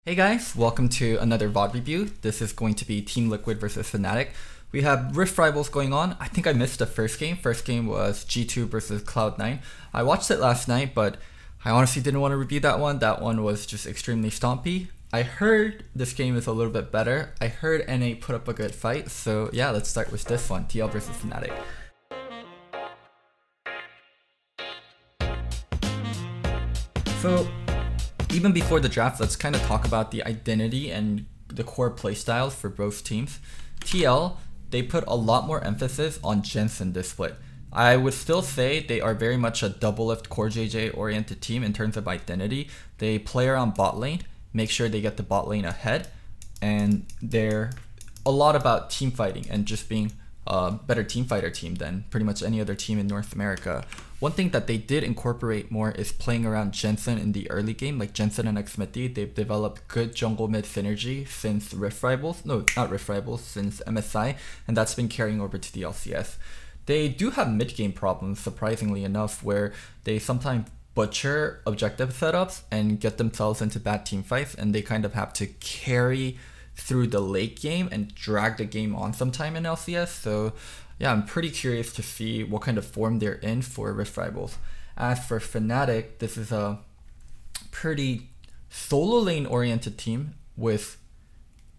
Hey guys, welcome to another VOD review. This is going to be Team Liquid versus Fnatic. We have Rift Rivals going on. I think I missed the first game. First game was G2 versus Cloud9. I watched it last night, but I honestly didn't want to review that one. That one was just extremely stompy. I heard this game is a little bit better. I heard NA put up a good fight. So yeah, let's start with this one, TL versus Fnatic. So even before the draft, let's kind of talk about the identity and the core playstyles for both teams. TL, they put a lot more emphasis on Jensen this split. I would still say they are very much a double lift core JJ oriented team in terms of identity. They play around bot lane, make sure they get the bot lane ahead, and they're a lot about team fighting and just being a better team fighter team than pretty much any other team in North America. One thing that they did incorporate more is playing around Jensen in the early game, like Jensen and Xmeti. They've developed good jungle mid synergy since Rift Rivals, no, not Rift Rivals, since MSI, and that's been carrying over to the LCS. They do have mid game problems, surprisingly enough, where they sometimes butcher objective setups and get themselves into bad team fights, and they kind of have to carry through the late game and drag the game on sometime in LCS. So yeah, I'm pretty curious to see what kind of form they're in for Rift Rivals. As for Fnatic, this is a pretty solo lane oriented team with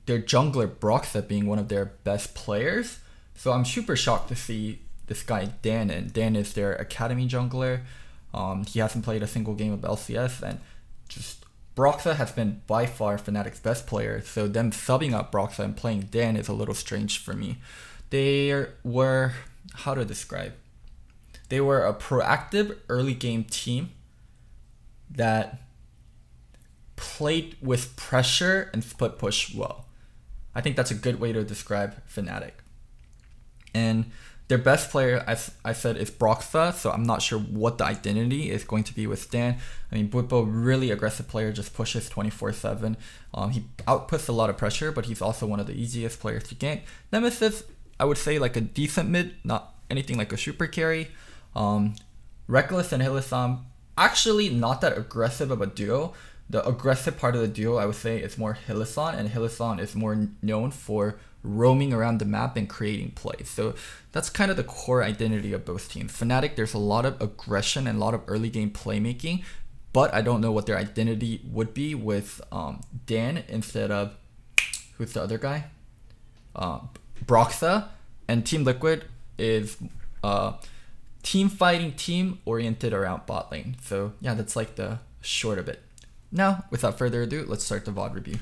their jungler Broxa being one of their best players. So I'm super shocked to see this guy Dan in. Dan is their academy jungler. He hasn't played a single game of LCS, and just Broxa has been by far Fnatic's best player. So them subbing out Broxa and playing Dan is a little strange for me. They were, how to describe? They were a proactive early game team that played with pressure and split push well. I think that's a good way to describe Fnatic. And their best player, as I said, is Broxa, so I'm not sure what the identity is going to be with Stan. I mean, Bwipo, really aggressive player, just pushes 24/7. He outputs a lot of pressure, but he's also one of the easiest players to gank. Nemesis, I would say like a decent mid, not anything like a super carry. Reckless and Hylissang, actually not that aggressive of a duo. The aggressive part of the duo, I would say, is more Hylissang, and Hylissang is more known for roaming around the map and creating plays. So that's kind of the core identity of both teams. Fnatic, there's a lot of aggression and a lot of early game playmaking, but I don't know what their identity would be with Dan instead of, who's the other guy? Broxa. And Team Liquid is team fighting team oriented around bot lane. So yeah, that's like the short of it. Now, without further ado, let's start the VOD review.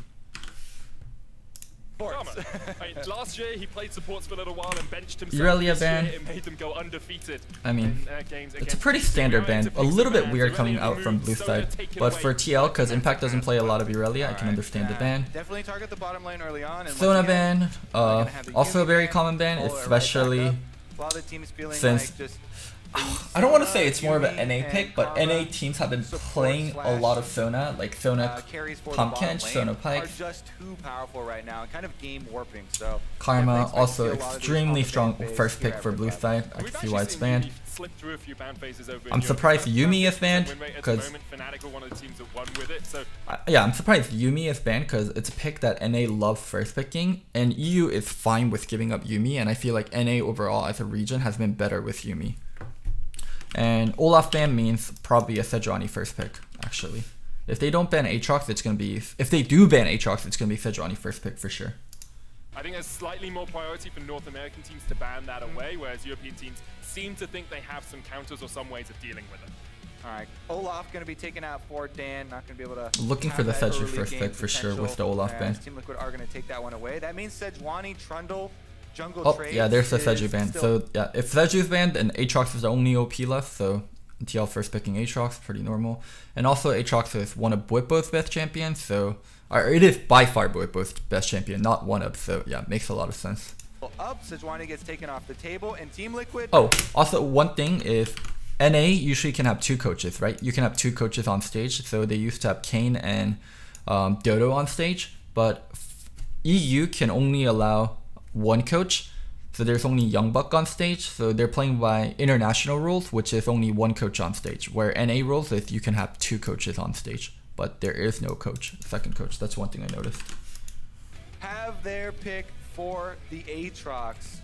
Last year he played supports for a little while and benched himself. Irelia ban. It made them go undefeated. I mean, it's a pretty standard ban. A little bit weird coming out from blue side, but for TL, because Impact doesn't play a lot of Irelia, I can understand the ban. Definitely target the bottom lane early on. Sona ban, also a very common ban, especially since I don't want to say it's more of an NA pick, but NA teams have been playing a lot of Sona, like Sona Pumpkin, Sona Pike. Just too powerful right now, and kind of game warping. So Karma, also extremely strong first pick for blue side. I can see why it's banned. I'm surprised Yuumi is banned because yeah, I'm surprised Yuumi is banned because it's a pick that NA love first picking, and EU is fine with giving up Yuumi, and I feel like NA overall as a region has been better with Yuumi. And Olaf ban means probably a Sejuani first pick, actually. If they don't ban Aatrox, it's going to be... If they do ban Aatrox, it's going to be Sejuani first pick for sure. I think there's slightly more priority for North American teams to ban that away, whereas European teams seem to think they have some counters or some ways of dealing with it. Alright, Olaf going to be taken out for Dan, not going to be able to... Looking for the Seju first pick for sure with the Olaf ban. Team Liquid are going to take that one away. That means Sejuani, Trundle... Oh, yeah, there's the Seju ban. So, yeah, if Seju is banned, then Aatrox is the only OP left. So, TL first picking Aatrox, pretty normal. And also, Aatrox is one of Bwipo's best champions. So, or it is by far Bwipo's best champion, not one of. So, yeah, makes a lot of sense. Up, Sejuani gets taken off the table, and Team Liquid... Oh, also, one thing is, NA usually can have two coaches, right? You can have two coaches on stage. So, they used to have Kane and Dodo on stage. But EU can only allow one coach, so there's only Young Buck on stage, so they're playing by international rules, which is only one coach on stage, where NA rules is you can have two coaches on stage. but there is no coach, second coach. That's one thing I noticed. Have their pick for the Aatrox.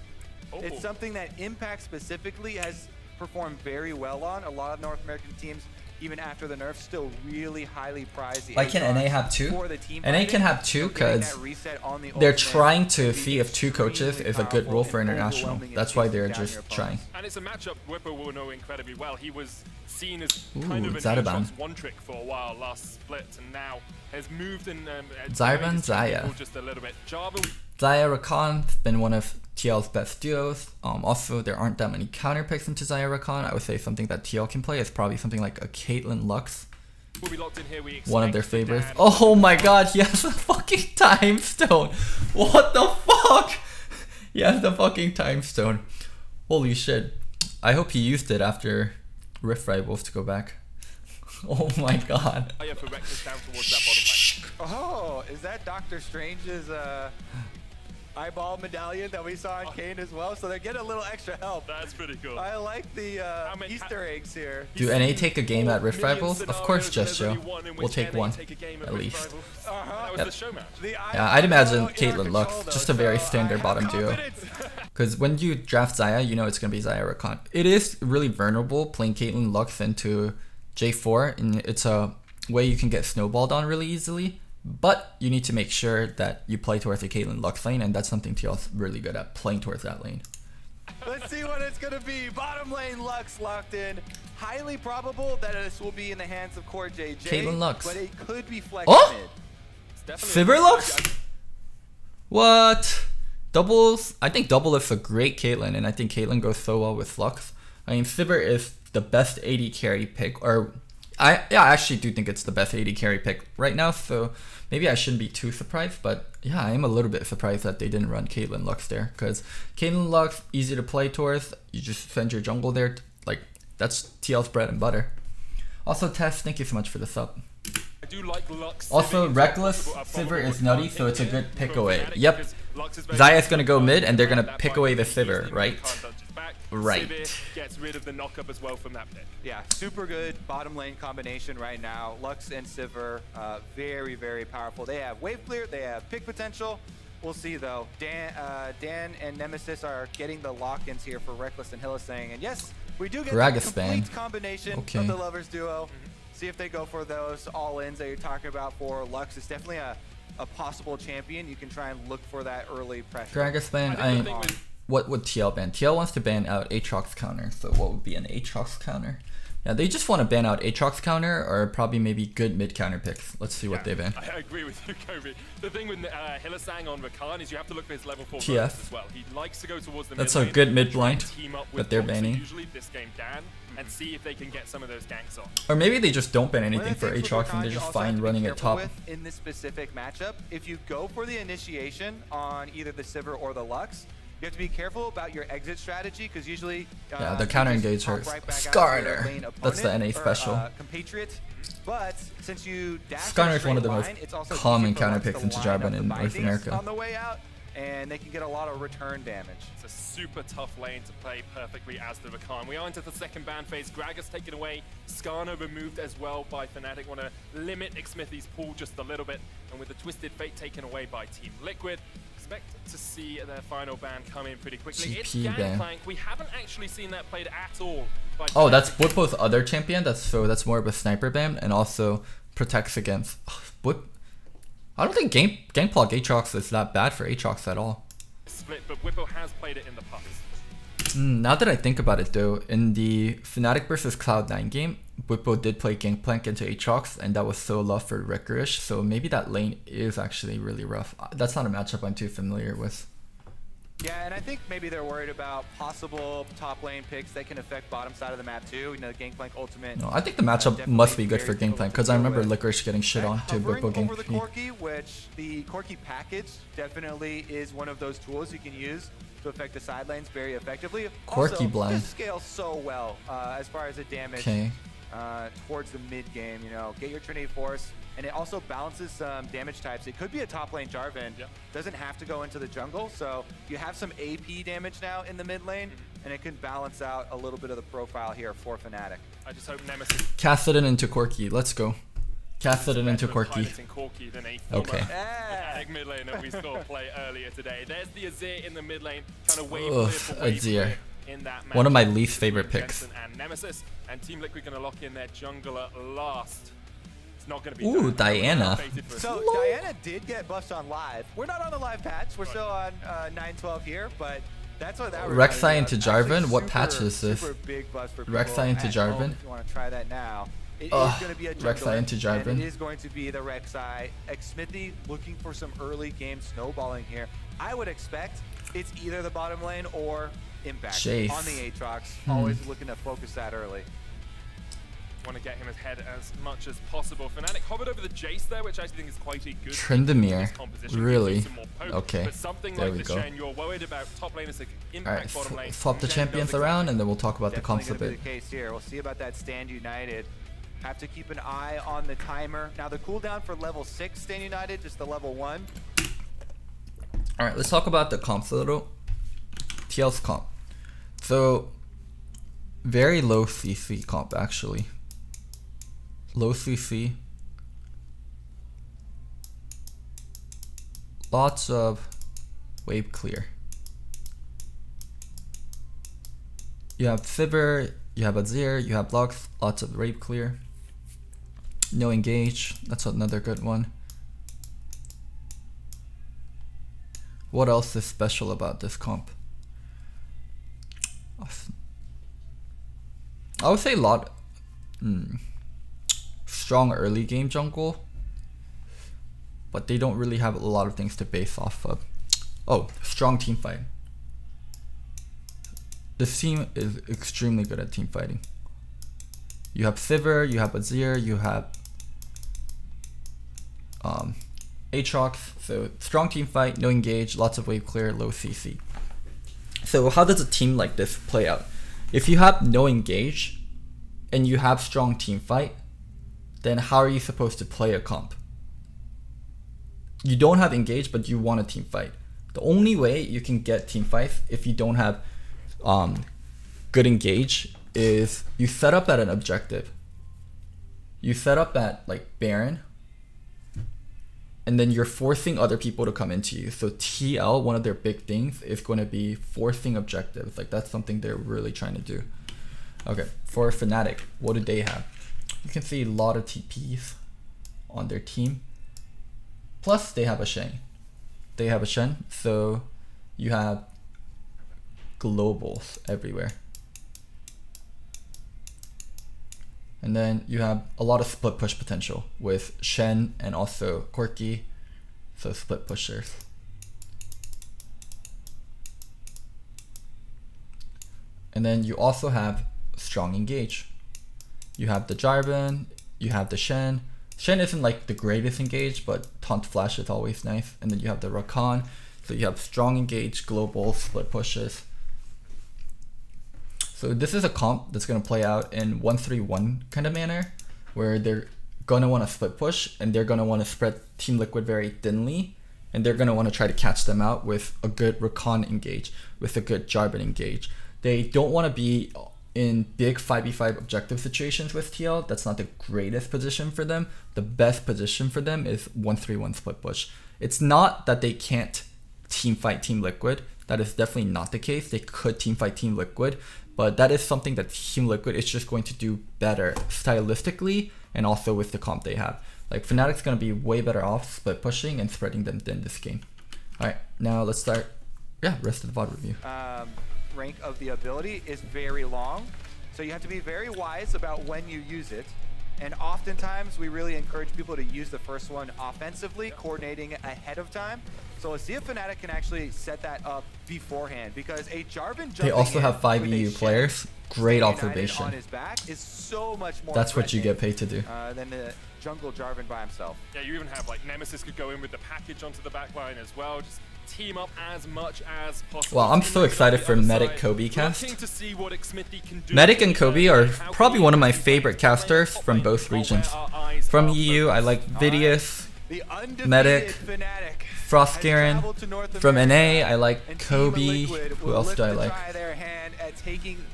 Oh. It's something that Impact specifically has performed very well on. A lot of North American teams, even after the nerf, still really highly prize the Why can Aatrox NA have two? for the team NA fighting. can have two So getting because that reset on the they're ultimate trying to would see be if two coaches extremely is a good powerful rule for and international. overwhelming in That's why taking they're down your just opponents. trying. And it's a matchup Whippo will know incredibly well. He was seen as Ooh, kind of an Zaraban. Aatrox one trick for a while last split, and now has moved and Zaraban, his team Zaya. just a little bit. Java, Zaya Rakan's been one of TL's best duos. Also, there aren't that many counter picks into Zaya Rakan. I would say something that TL can play is probably something like a Caitlyn Lux. will be locked in here. We One of their expect favorites. Dan- Oh my god, he has a fucking time stone. What the fuck? He has the fucking time stone. Holy shit. I hope he used it after Rift Rivals to go back. Oh my god. Zaya for Reckless down towards that bottom lane. Oh, is that Doctor Strange's eyeball medallion that we saw on Kane as well? So they're getting a little extra help. That's pretty cool. I like the Easter eggs here. Do NA take a game at Rift Rivals? Of course, Gesto. We'll take one, at least. That was Yep. the show match. Yeah, I'd imagine Caitlyn Lux, just a very standard bottom duo. Because when you draft Zaya, you know it's going to be Zaya Rakan. It is really vulnerable playing Caitlyn Lux into J4, and it's a way you can get snowballed on really easily. But you need to make sure that you play towards the Caitlyn Lux lane, and that's something TL's really good at, playing towards that lane. Let's see what it's going to be. Bottom lane Lux locked in. Highly probable that this will be in the hands of Core JJ. Caitlyn Lux. But it could be flex Oh! mid. It's definitely Sivir Lux? What? Doubles? I think double is a great Caitlyn, and I think Caitlyn goes so well with Lux. I mean, Sivir is the best AD carry pick, or I actually do think it's the best AD carry pick right now, so maybe I shouldn't be too surprised, but yeah, I am a little bit surprised that they didn't run Caitlyn Lux there, because Caitlyn Lux, easy to play towards, you just send your jungle there, like, that's TL's bread and butter. Also, Tess, thank you so much for the sub. I do like Lux. Also, Sivir Reckless, a possible Sivir is nutty, so it's a good for pick away. Fnatic Yep, because Lux is very Zaya's gonna go mid, and they're strong gonna at that pick point. away the Easily Sivir, can't right? touch his back. Right. Sivir gets rid of the knock-up as well from that pick. Yeah, super good bottom lane combination right now. Lux and Sivir, very, very powerful. They have wave clear, they have pick potential. We'll see though. Dan and Nemesis are getting the lock-ins here for Reckless and Hylissang. And yes, we do get the Gragaspan. complete combination Okay. of the Lovers duo. See if they go for those all-ins that you're talking about for Lux. It's definitely a possible champion. You can try and look for that early pressure. Gragaspan, I think the thing with what would TL ban? TL wants to ban out Aatrox counter, so what would be an Aatrox counter? Yeah, they just want to ban out Aatrox counter, or probably maybe good mid counter picks. Let's see what they ban. I agree with you, Kobe. The thing with Hylissang on Rakan is you have to look for his level 4 TF. bonus as well. He likes to go towards the That's mid a lane, good mid try and blind team up that with they're Boxer, banning. usually this game Dan, and see if they can get some of those ganks on. Or maybe they just don't ban One of anything the for things with Aatrox Rakan and they're you just also have fine to be running at careful top. with in this specific matchup, if you go for the initiation on either the Sivir or the Lux, you have to be careful about your exit strategy because usually Yeah, the you counter just engage pop hurts. right back out to your Skarner. lane That's the opponent NA or, special. Compatriot. But since you dash Skarner is one of the most line, it's also common easy for counter Lux to picks into line up Jarvan the in North bindings America. on the way out, and they can get a lot of return damage. It's a super tough lane to play perfectly as the Rakan. We are into the second ban phase. Gragas taken away. Skarner removed as well by Fnatic. Want to limit Xmithy's pool just a little bit. And with the Twisted Fate taken away by Team Liquid, expect to see their final ban come in pretty quickly. It's GP ban. Gangplank. We haven't actually seen that played at all by Oh, Fnatic. that's Whippo's other champion. That's more of a sniper ban, and also protects against. Whip. I don't think Gangplank Aatrox is that bad for Aatrox at all. split, but Whippo has played it in the past. Now that I think about it though, in the Fnatic versus Cloud9 game, Whippo did play Gangplank into Aatrox, and that was so rough for Wreckerish, so maybe that lane is actually really rough. That's not a matchup I'm too familiar with. Yeah, and I think maybe they're worried about possible top lane picks that can affect bottom side of the map too. You know, the Gangplank ultimate. No, I think the matchup must be good for Gangplank, because I remember Licorice getting shit on to Hovering Whippo over the Gangplank. Corki, which the Corki package definitely is one of those tools you can use to affect the side lanes very effectively. Corki also, blind. This scales so well as far as the damage towards the mid game. You know, get your Trinity Force, and it also balances some damage types. It could be a top lane Jarvan. Yep. Doesn't have to go into the jungle, so you have some AP damage now in the mid lane, and it can balance out a little bit of the profile here for Fnatic. I just hope Nemesis Cast it into Corki, let's go. Casted it into Corki. Okay. Fnatic mid lane that we saw play earlier today. There's the Azir in the mid lane, trying to wave Azir. in that match. One of my least favorite picks. And Nemesis and Team Liquid going to lock in their jungler last. It's not going to be. Ooh, Diana. So Diana did get buffed on live. We're not on the live patch. We're still on 9.12 here, but that's what that. Rek'Sai into Jarvan. What patch is this? Super big buzz for Rek'Sai into Jarvan. If you want to try that now. It is going to be a Rek'Sai into Jarvan. And it is going to be the Rek'Sai. Xmithy looking for some early game snowballing here. I would expect it's either the bottom lane or Impact Jace. on the Aatrox. Always looking to focus that early. Want to get him ahead as much as possible. Fnatic hovered over the Jace there, which I actually think is quite a good Tryndamere. Really? Okay. But something there like we the go. Shen, you're worried about top laners that can Alright, impact bottom lane. swap the champions around and then we'll talk about the comps a bit. The case here. We'll see about that Stand United. Have to keep an eye on the timer. Now the cooldown for level 6 Stand United, just the level 1. Alright, let's talk about the comps a little. TL's comp. So, very low CC comp actually. Low CC. Lots of wave clear. You have Sivir, you have Azir, you have Lux, lots of wave clear. No engage, that's another good one. What else is special about this comp? I would say a lot. Strong early game jungle, but they don't really have a lot of things to base off of. Oh, strong team fight. This team is extremely good at team fighting. You have Sivir, you have Azir, you have Aatrox. So strong team fight, no engage, lots of wave clear, low CC. So how does a team like this play out? If you have no engage and you have strong team fight, then how are you supposed to play a comp? You don't have engage, but you want a team fight. The only way you can get team fights if you don't have good engage is you set up at an objective. You set up at like Baron, and then you're forcing other people to come into you. So TL, one of their big things is going to be forcing objectives. Like that's something they're really trying to do. Okay, for Fnatic, what do they have? You can see a lot of TPs on their team. Plus they have a Shen. They have a Shen, so you have globals everywhere. And then you have a lot of split push potential with Shen and also Corki, so split pushers. And then you also have strong engage. You have the Jarvan, you have the Shen. Shen isn't like the greatest engage, but taunt flash is always nice. And then you have the Rakan, so you have strong engage, global, split pushes. So this is a comp that's going to play out in 1-3-1 kind of manner, where they're going to want to split push and they're going to want to spread Team Liquid very thinly, and they're going to want to try to catch them out with a good Rakan engage, with a good Jarvan engage. They don't want to be in big 5v5 objective situations with TL. That's not the greatest position for them. The best position for them is 1-3-1 split push. It's not that they can't team fight Team Liquid. That is definitely not the case. They could team fight Team Liquid, but that is something that Team Liquid is just going to do better stylistically and also with the comp they have. Like Fnatic's going to be way better off split pushing and spreading them than this game. Alright, now let's start, rest of the VOD review. Rank of the ability is very long, so you have to be very wise about when you use it. And oftentimes we really encourage people to use the first one offensively, coordinating ahead of time. So let's see if Fnatic can actually set that up beforehand, because a Jarvan they also have 5 EU players. Great observation. On his back is so much more that's what you get paid to do. Than the jungle Jarvan by himself. Yeah, you even have like Nemesis could go in with the package onto the back line as well. Just team up as much as possible. Well, I'm so excited for Medic Kobe cast. Medic and Kobe are probably one of my favorite casters from both regions. From EU, I like Vidius, Medic, Frostgaren. From NA, I like Kobe. Who else do I like?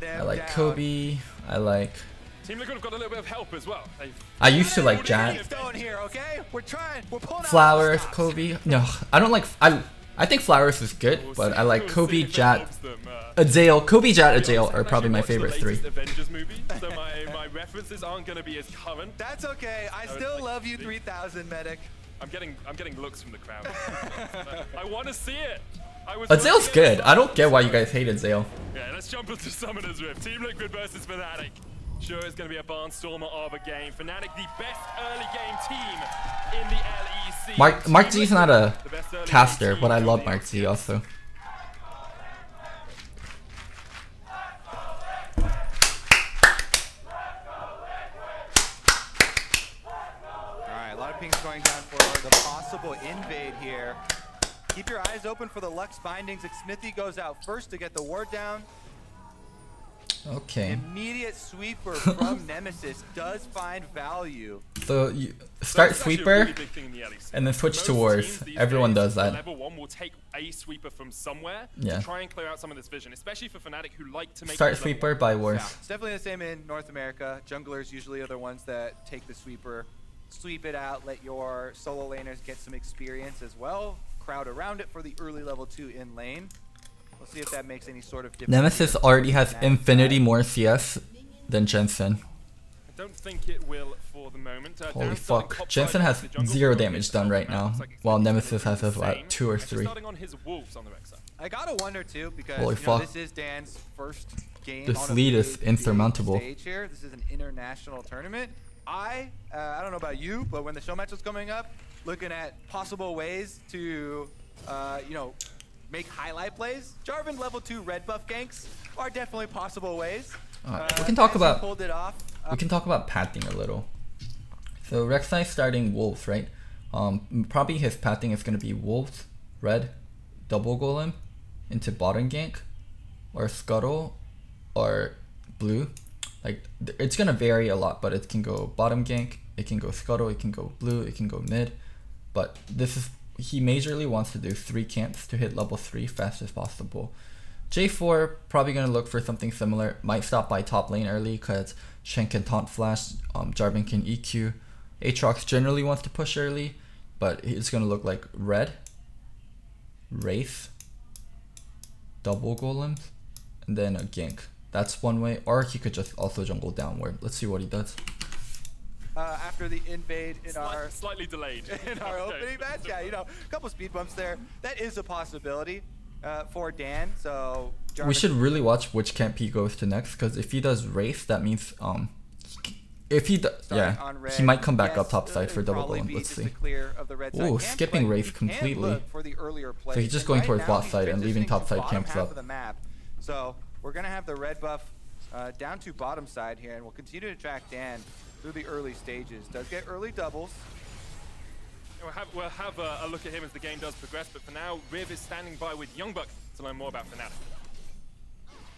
I like Kobe. I like Team Liquid have got a little bit of help as well. I used to like Jat. Here, okay? We're trying. We're pulling Flowers, Kobe. No, I don't like. I think Flowers is good, but I like Kobe, Jat, Azale. Kobe, Jat, Azale are probably my favorite three. Avengers movie, so my references aren't going to be as current. That's okay. I still love you, 3000 Medic. I'm getting looks from the crowd. I want to see it. Azale's good. I don't get why you guys hate Azale. Yeah, let's jump into Summoner's Rift. Team Liquid versus Fnatic. Sure, it's going to be a barnstormer of a game. Fnatic, the best early game team in the LEC. Mark Z's not a caster, but I love Mark Z also. Alright, a lot of pinks going down for the possible invade here. Keep your eyes open for the Lux bindings. Smithy goes out first to get the ward down. Okay. Immediate sweeper from Nemesis does find value. So you start sweeper and then switch to wars. Everyone does that. Level 1 will take a sweeper from somewhere to try and clear out some of this vision, especially for Fnatic who like to make start sweeper by wars. Yeah, it's definitely the same in North America. Junglers usually are the ones that take the sweeper, sweep it out, let your solo laners get some experience as well. Crowd around it for the early level 2 in lane. We'll see if that makes any sort of difference. Nemesis already has infinity more CS than Jensen. I don't think it will for the moment. Holy fuck. Jensen has 0 damage done right now, while Nemesis has about 2 or 3. I gotta wonder too, because holy fuck. This is Dan's first game. This lead is insurmountable. Stage here. This is an international tournament. I don't know about you, but when the show match was coming up, looking at possible ways to, you know, make highlight plays, Jarvan level 2 red buff ganks are definitely possible ways. We can talk about pulled it off. We can talk about pathing a little. So Rek'Sai starting Wolves, right? Probably his pathing is gonna be Wolves, red, double golem, into bottom gank, or scuttle, or blue. Like it's gonna vary a lot, but it can go bottom gank, it can go scuttle, it can go blue, it can go mid. But this is he majorly wants to do 3 camps to hit level 3 fast as possible. J4 probably gonna look for something similar. Might stop by top lane early because Shen can taunt flash, Jarvan can EQ. Aatrox generally wants to push early, but it's gonna look like red, Wraith, double golems, and then a gank. That's one way, or he could just also jungle downward. Let's see what he does. After the invade in our slightly delayed in our opening match, yeah, you know, a couple speed bumps there. That is a possibility for Dan. So Jarvan, we should really watch which camp he goes to next, because if he does Wraith, that means if he he might come back up top side for double golem. Let's see. Oh, skipping Wraith completely. So he's just going towards bot side and leaving top side camps up. So we're gonna have the red buff down to bottom side here, and we'll continue to track Dan through the early stages. Does get early doubles. We'll have a look at him as the game does progress, but for now, Riv is standing by with Youngbuck to learn more about Fnatic.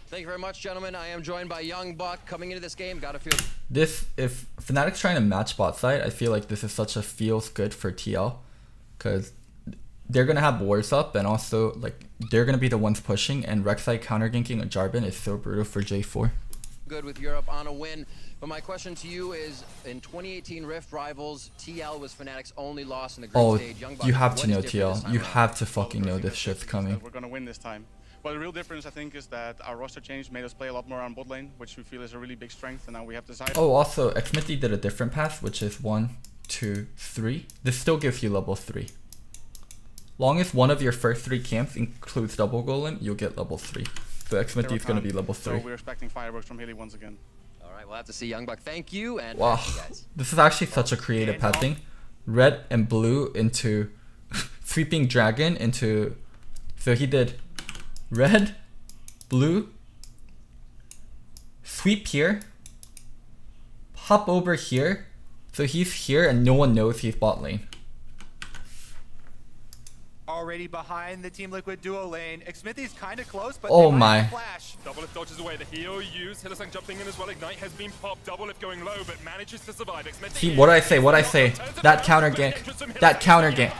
Thank you very much, gentlemen. I am joined by Youngbuck coming into this game. Gotta feel this. If Fnatic's trying to match bot side, I feel like this is such a feels good for TL, because they're gonna have wards up, and also like they're gonna be the ones pushing, and Rek'Sai counter ganking a Jarvan is so brutal for J4. Good with Europe on a win. But my question to you is, in 2018 Rift Rivals, TL was Fnatic's only loss in the group stage. Youngbuck, you have to know TL. You have to fucking know this shit's coming. We're gonna win this time. Well, the real difference, I think, is that our roster change made us play a lot more on bot lane, which we feel is a really big strength, and now we have decided. Oh, also, Xmithy did a different path, which is 1, 2, 3. This still gives you level 3. Long as one of your first 3 camps includes double golem, you'll get level 3. So Xmithy is going to be level 3. So we're expecting fireworks from Hilly once again. Alright, we'll have to see Youngbuck. Thank you, and wow, guys. This is actually such a creative pathing. Red and blue into sweeping dragon into, so he did red, blue, sweep here, hop over here, so he's here and no one knows he's bot lane. Already behind the Team Liquid duo lane. Xmithy's kind of close, but oh my. Flash. Doublelift dodges away. The heal used. Hylissang jumping in as well. Ignite has been popped. Doublelift going low, but manages to survive. Xmithy. See what I say, what I say. That counter gank. That counter gank.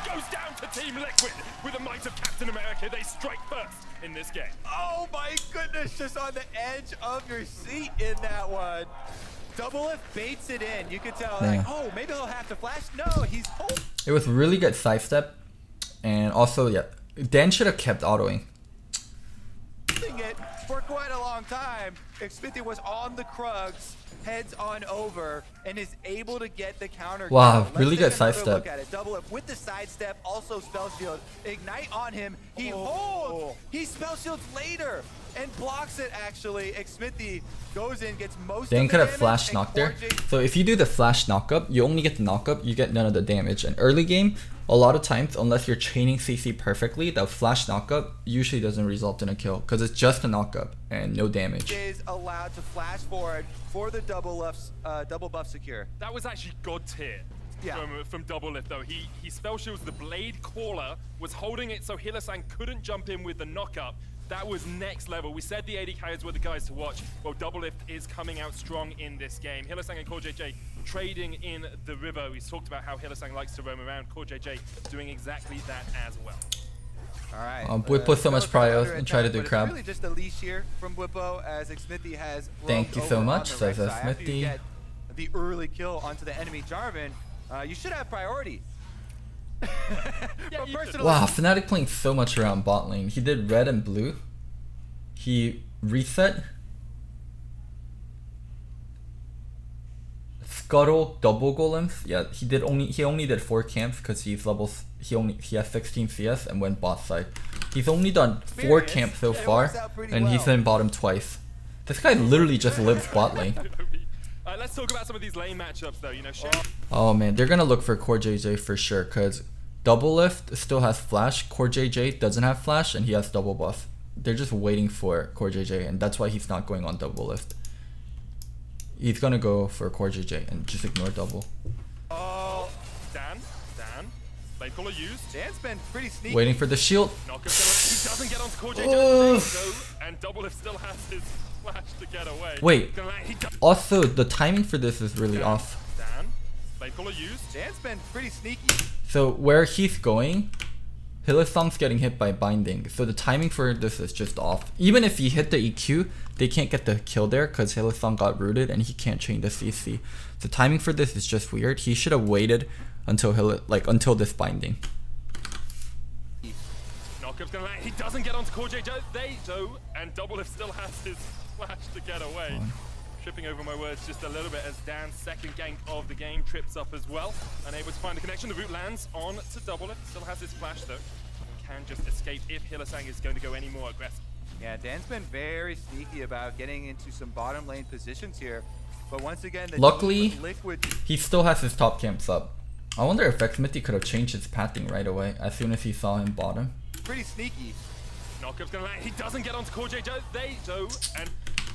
Goes down to Team Liquid, with the might of Captain America, they strike first in this game. Oh my goodness, just on the edge of your seat in that one. Doublelift baits it in. You could tell, like, oh, maybe he'll have to flash. No, he's holding. It was really good sidestep. And also, yeah, Dan should have kept autoing. It for quite a long time. Xmithie was on the Krugs, heads on over, and is able to get the counter. Wow, Let's really take good another sidestep. Look at it. Doublelift with the sidestep, also spell shield. Ignite on him. He holds. He spell shields later and blocks it. Actually, Xmithie goes in, gets most. Dan of could the have flash damage, knocked and there. Corjay So if you do the flash knockup, you only get the knockup, you get none of the damage. And early game, a lot of times, unless you're chaining CC perfectly, that flash knockup usually doesn't result in a kill because it's just a knockup and no damage. is allowed to flash forward for the double buff secure. That was actually god tier. Yeah. From Doublelift though. He spell shields the blade caller, was holding it so Hylissang couldn't jump in with the knockup. That was next level. We said the AD carriers were the guys to watch. Well, Doublelift is coming out strong in this game. Hylissang and CoreJJ trading in the river. We've talked about how Hylissang likes to roam around. CoreJJ doing exactly that as well. All right. Bwipo so much prio and try to do but crab. It's really just a leash here from Bwipo as Xmithie has. Thank you roamed so over much, on the right says side. After you Xmithie. get the early kill onto the enemy Jarvan, you should have priority. Yeah, But you could. personally, Wow, Fnatic playing so much around bot lane. He did red and blue. He reset. Scuttle double golems. Yeah, he only did 4 camps because he has 16 CS and went bot side. He's only done 4 Experience. camps so Yeah, it far, works out pretty and he's well. been bottom twice. This guy literally just lives bot lane. Let's talk about some of these lane matchups though. You know, Oh man, they're gonna look for CoreJJ for sure because Doublelift still has flash, CoreJJ doesn't have flash, and he has double buff. They're just waiting for CoreJJ, and that's why he's not going on Doublelift. He's gonna go for CoreJJ and just ignore double. oh, Dan, blade caller used. Dan's been pretty sneaky. Waiting for the shield. Knockup, he doesn't get onto CoreJJ. Oh. So, and Doublelift still has his flash to get away. Wait. He does. Also, the timing for this is really off. Dan, blade caller used. Dan's been pretty sneaky. So where he's going, Hylissang's getting hit by binding. So the timing for this is just off. Even if he hit the EQ, they can't get the kill there because Hylissang got rooted and he can't chain the CC. The timing for this is just weird. He should have waited until until this binding. Knockup's gonna land. He doesn't get onto CoreJJ. They do, and Doublelift still has his flash to get away. Tripping over my words just a little bit as Dan's second gank of the game trips up as well. Unable to find a connection. The root lands on to Doublelift. Still has his flash though. And can just escape if Hylissang is going to go any more aggressive. Yeah, Dan's been very sneaky about getting into some bottom lane positions here. But once again, the Luckily, team Liquid. he still has his top camps up. I wonder if Xmithie could have changed his pathing right away as soon as he saw him bottom. Pretty sneaky. Knockup's gonna land. He doesn't get onto CoreJJ. They do, and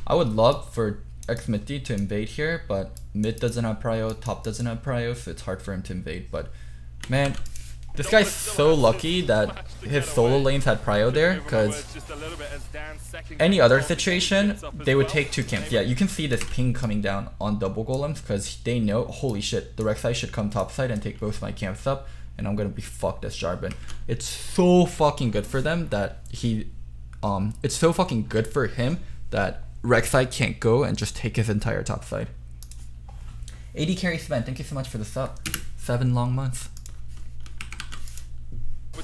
I would love for Xmithie to invade here, but mid doesn't have prio, top doesn't have prio, so it's hard for him to invade. But man, this guy's so lucky that his solo lanes had prio there, because any other situation, they would take 2 camps. Yeah, you can see this ping coming down on double golems, because they know, holy shit, the Rek'Sai should come top side and take both my camps up, and I'm gonna be fucked as Jarvan. It's so fucking good for them that it's so fucking good for him that Rek'Sai can't go and just take his entire top side. AD carry Sven, thank you so much for the sub. 7 long months.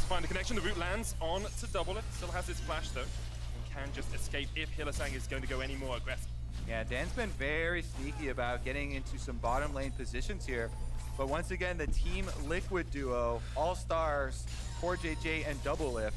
to find a connection. The root lands on to Doublelift. Still has his flash though. And can just escape if Hylissang is going to go any more aggressive. Yeah, Dan's been very sneaky about getting into some bottom lane positions here. But once again, the Team Liquid duo, All Stars, CoreJJ, and Doublelift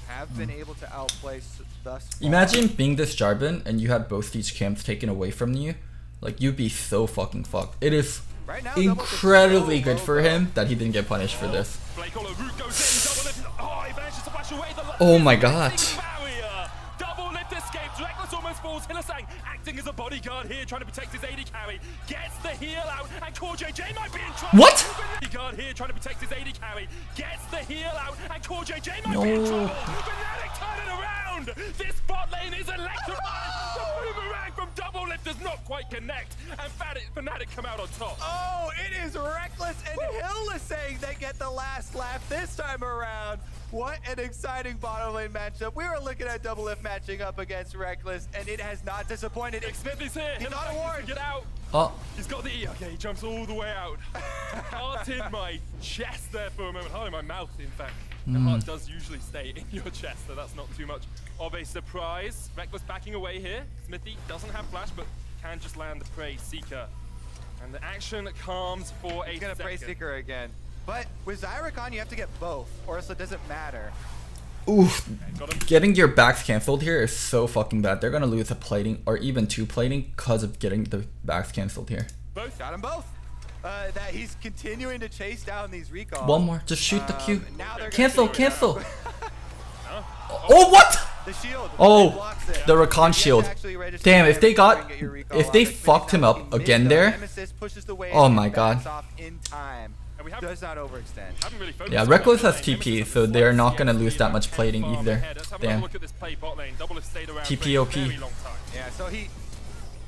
have been able to outplay thus far. Imagine being this Jarvan and you had both these camps taken away from you. Like, you'd be so fucking fucked. It is Right now, incredibly so good low, for though. him that he didn't get punished for this. Root goes in, Doublelift. Oh, he manages to flash away the Oh my god. barrier. Doublelift escapes. Reckless almost falls falls. Hylissang acting as a bodyguard here, trying to protect his AD carry. Gets the heal out, and Core JJ might be in trouble. What? Bodyguard here, trying to protect his AD carry. Gets the heal out, and Core JJ might be in trouble. Fnatic turn it around. This bot lane is electrifying. The boomerang from double lift does not quite connect, and Fnatic come out on top. Oh, it is Reckless and Hylissang that get the last laugh this time around. What an exciting bottom lane matchup. We were looking at double lift matching up against Reckless, and it has not disappointed. Smithy's here. He got a ward. Get out. Oh, He's got the E. Okay, he jumps all the way out. Heart in my chest there for a moment. Heart in my mouth, in fact. The heart does usually stay in your chest, so that's not too much of a surprise. Reckless backing away here. Smithy doesn't have flash, but can just land the Prey Seeker. And the action calms for a He's gonna second. Prey Seeker again. But with Zyricon, you have to get both, or else it doesn't matter. oof. Got him. Getting your backs canceled here is so fucking bad. They're gonna lose a plating or even 2 plating because of getting the backs canceled here. Both. Got them both. That he's continuing to chase down these recalls. One more. Just shoot the Q. Now they're Cancel, gonna do it cancel. now. Oh, what? The shield. Oh, blocks it. the recon You have to shield. actually register Damn, if they everything got, and get your recall if they off. fucked him up Smithy's not again looking there. mid, though. Nemesis pushes the wave Oh and my backs God. off in time. And we have Does not overextend. haven't really focused Yeah, on Reckless that has lane. TP, Nemesis so has a they're slight not gonna CS lose that much lead, plating far either. ahead. Let's have another Damn. look at this play bot lane. Double have stayed around TPOP. for a very long time. Yeah, so he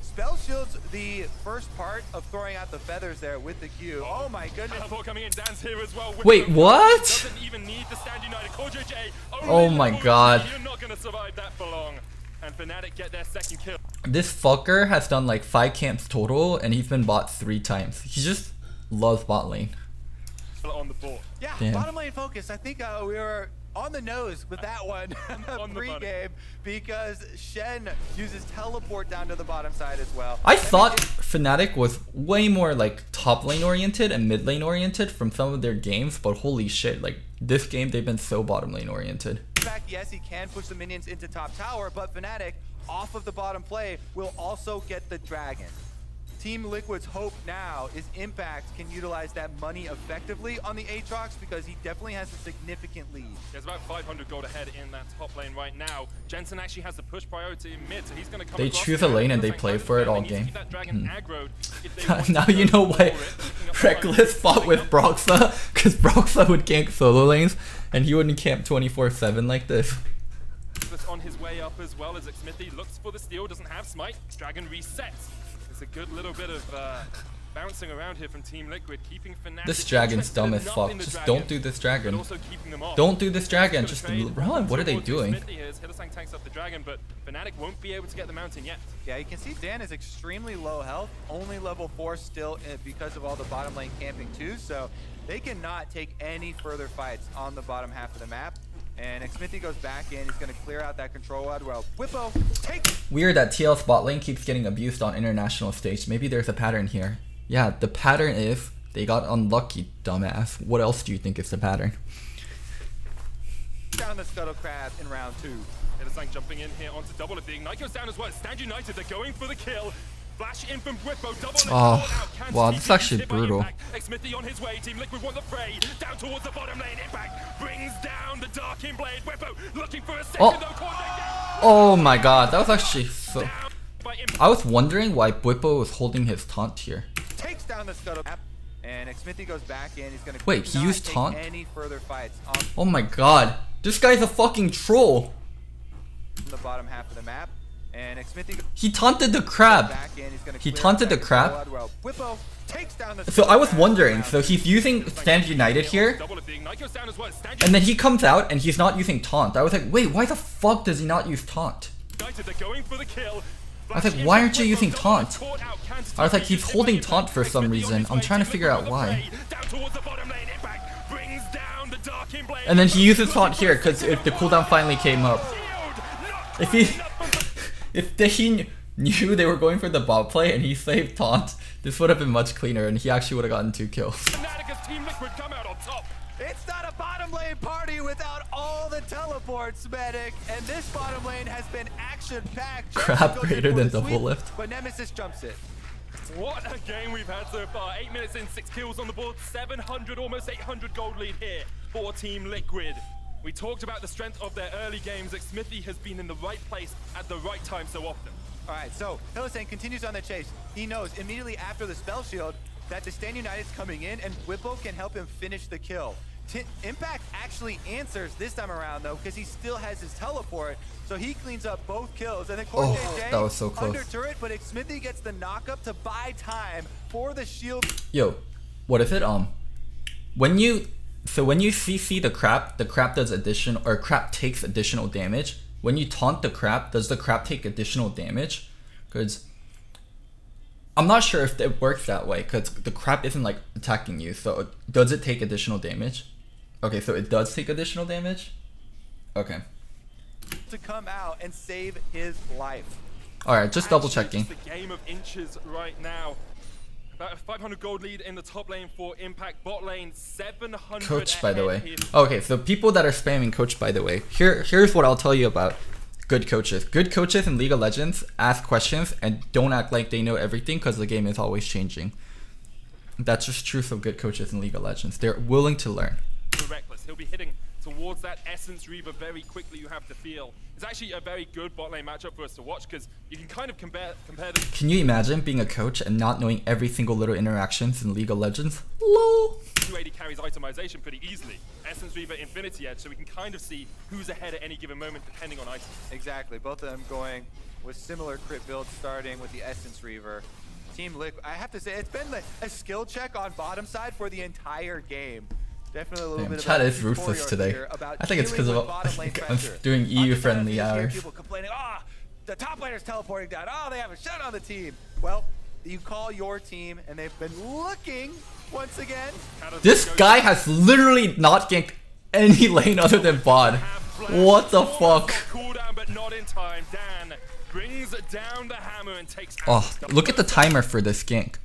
spell shields the first part of throwing out the feathers there with the Q. Oh my goodness. Teleport coming in, Dan's here as well. Wait, what? Doesn't even need the stand united. Core JJ, Oh my level God. 3. You're not gonna survive that for long. And Fnatic get their second kill. This fucker has done like 5 camps total, and he's been bought 3 times. He just loves bot lane. On the board. Yeah, Damn. bottom lane focus. I think we were on the nose with that one On the pre-game because Shen uses teleport down to the bottom side as well. I thought Fnatic was way more like top lane oriented and mid lane oriented from some of their games, but holy shit, like this game they've been so bottom lane oriented. In fact, yes, he can push the minions into top tower, but Fnatic, off of the bottom play, will also get the dragon. Team Liquid's hope now is Impact can utilize that money effectively on the Aatrox because he definitely has a significant lead. There's about 500 gold ahead in that top lane right now. Jensen actually has the push priority in mid, so he's going to come They across choose the a lane and they Hylissang play kind of for it fail. all They need to game. keep that dragon aggroed if they want Now to you go know why for it. Picking up the Reckless time. fought with Broxa, because Broxa would gank solo lanes and he wouldn't camp 24/7 like this. On his way up as well as Smithy looks for the steal, doesn't have smite. Dragon resets. It's a good little bit of bouncing around here from Team Liquid, keeping Fnatic. This dragon's interested dumb as enough fuck. in the Just dragon, don't do this but dragon. also keeping them off. Don't do this dragon. Just Trade run. What are they towards doing? Smithy here as Hylissang tanks up the dragon, but Fnatic won't be able to get the mountain yet. Yeah, you can see Dan is extremely low health, only level 4 still because of all the bottom lane camping too, so they cannot take any further fights on the bottom half of the map. And Smithy goes back in, he's going to clear out that control ward. Well, Whippo, take it! Weird that TL spot lane keeps getting abused on international stage. Maybe there's a pattern here. Yeah, the pattern is they got unlucky, dumbass. What else do you think is the pattern? Down the Scuttle Crab in round 2. Hylissang jumping in here onto double it. The Ignite goes down as well. Stand United, they're going for the kill. Flash in from Whippo, double it. Oh, wow, this is actually brutal. Smithy on his way. Team Liquid want the fray. Down towards the bottom lane. Impact brings down the Darkin Blade. Whippo looking for a second though. Oh my god, that was actually so... I was wondering why Whippo was holding his taunt here. Takes down the Scuttle Crab. And Smithy goes back in, he's going to Wait, he used taunt? any further fights on Oh my god, this guy's a fucking troll. the bottom half of the map. And Smithy He taunted the crab. back in, he's going to He taunted the crab? Well, Whippo takes down the So I was wondering, so he's using Stand United here, and then he comes out and he's not using taunt. I was like, wait, why the fuck does he not use taunt? I was like, why aren't you using taunt? I was like, he's holding taunt for some reason. I'm trying to figure out why. And then he uses taunt here because if the cooldown finally came up. If he knew they were going for the bot play and he saved taunt, this would have been much cleaner and he actually would have gotten 2 kills. It's not a bottom lane party without all the teleports, Medic. And this bottom lane has been action-packed. Crab greater than double lift. But Nemesis jumps it. What a game we've had so far. 8 minutes in, 6 kills on the board, 700, almost 800 gold lead here for Team Liquid. We talked about the strength of their early games. Smithy has been in the right place at the right time so often. All right, so Hylissang continues on the chase. He knows immediately after the spell shield that the Stand United's coming in, and Whippo can help him finish the kill. Impact actually answers this time around, though, because he still has his teleport, so he cleans up both kills. And then Cortez J that was so close. under turret, but Smithy gets the knock up to buy time for the shield. Yo, what if it when you CC the crap does additional, or crap takes additional damage. When you taunt the crap, does the crap take additional damage? Because I'm not sure if it works that way, because the crap isn't like attacking you. So does it take additional damage? Okay, so it does take additional damage. Okay. To come out and save his life. All right, just double checking. It's a game of inches right now. About a 500 gold lead in the top lane for Impact. Bot lane 700. Coach, by the way. Okay, so people that are spamming coach, by the way. Here's what I'll tell you about good coaches. Good coaches in League of Legends ask questions and don't act like they know everything, because the game is always changing. That's just truth of good coaches in League of Legends. They're willing to learn. Reckless. He'll be hitting towards that Essence Reaver very quickly, you have to feel. It's actually a very good bot lane matchup for us to watch, because you can kind of compare them. Can you imagine being a coach and not knowing every single little interactions in League of Legends? LOL. 280 carries itemization pretty easily. Essence Reaver, Infinity Edge, so we can kind of see who's ahead at any given moment depending on items. Exactly, both of them going with similar crit builds, starting with the Essence Reaver. Team Liquid, I have to say, it's been a skill check on bottom side for the entire game. Definitely a little bit of chat is ruthless today. I think it's because of I'm doing EU friendly hours. People complaining, the top laner's teleporting down. They have a shut on the team. Well, you call your team, and they've been looking once again. This guy has literally not ganked any lane other than bot. What the fuck? Cooldown, but not in time. Dan brings down the hammer and takes. Look at the timer for this gank.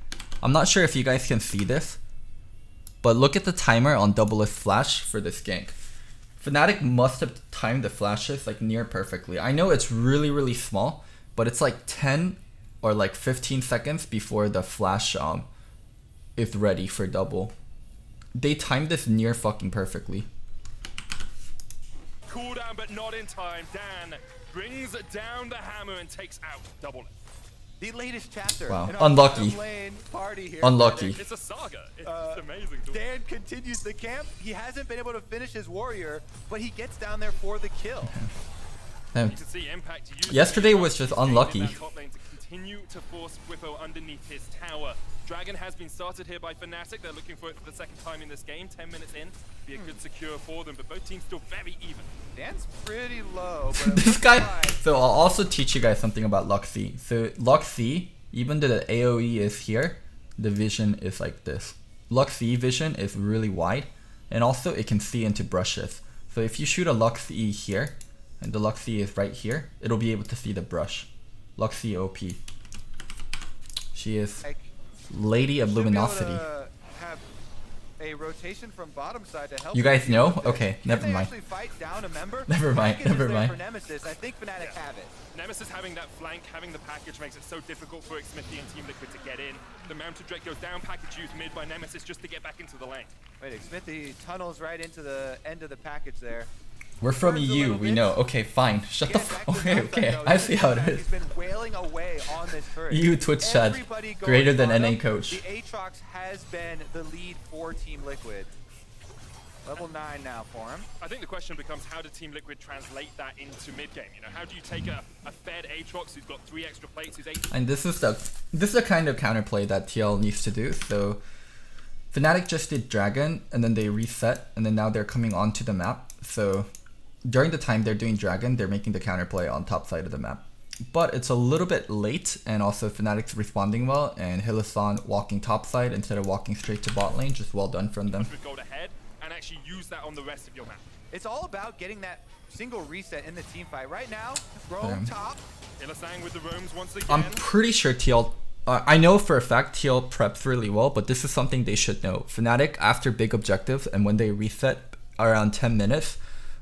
I'm not sure if you guys can see this, but look at the timer on Doubleless Flash for this gank. Fnatic must have timed the flashes like near perfectly. I know it's really small, but it's like 10 or like 15 seconds before the flash is ready for double. They timed this near fucking perfectly. Cooldown, but not in time. Dan brings down the hammer and takes out Doubleless. The latest chapter. Wow, unlucky. Unlucky. It's a saga. It's amazing. Dan continues the camp. He hasn't been able to finish his warrior, but he gets down there for the kill. You can see Impact yesterday was just unlucky. Top lane to continue to force Whippo underneath his tower. Dragon has been started here by Fnatic. They're looking for it for the second time in this game. 10 minutes in, be a good secure for them, but both teams still very even. Dan's pretty low. But this guy. So I'll also teach you guys something about Luxie. So Luxie, even though the AOE is here, the vision is like this. Luxie vision is really wide, and also it can see into brushes. So if you shoot a Luxie here, and the Luxie is right here, it'll be able to see the brush. Luxie OP. She is Lady of Luminosity. Have a rotation from bottom side to help. You guys know? Okay, never mind. Fight down a member? Never mind. For Nemesis, I think Fnatic have it. Nemesis having that flank, having the package makes it so difficult for Xmithy and Team Liquid to get in. The Mounted Drake goes down, package used mid by Nemesis just to get back into the lane. Wait, Xmithy tunnels right into the end of the package there. We're from EU, we know. Okay, fine. Shut the fuck. Okay, I see how it is. He's been wailing away on this turret. EU Twitch chat, greater than NA coach. The Aatrox has been the lead for Team Liquid. Level 9 now for him. I think the question becomes, how did Team Liquid translate that into mid-game? You know, how do you take a fed Aatrox who's got 3 extra plates, who's 8... And this is the kind of counterplay that TL needs to do. So Fnatic just did Dragon, and then they reset, and then now they're coming onto the map. So during the time they're doing Dragon, they're making the counterplay on top side of the map. But it's a little bit late, and also Fnatic's responding well, and Hylissang walking top side instead of walking straight to bot lane. Just well done from them. Go ahead and actually use that on the rest of your map. It's all about getting that single reset in the team fight. Right now, roam top. Hylissang with the roams once again. I'm pretty sure TL... I know for a fact TL preps really well, but this is something they should know. Fnatic, after big objectives, and when they reset around 10 minutes,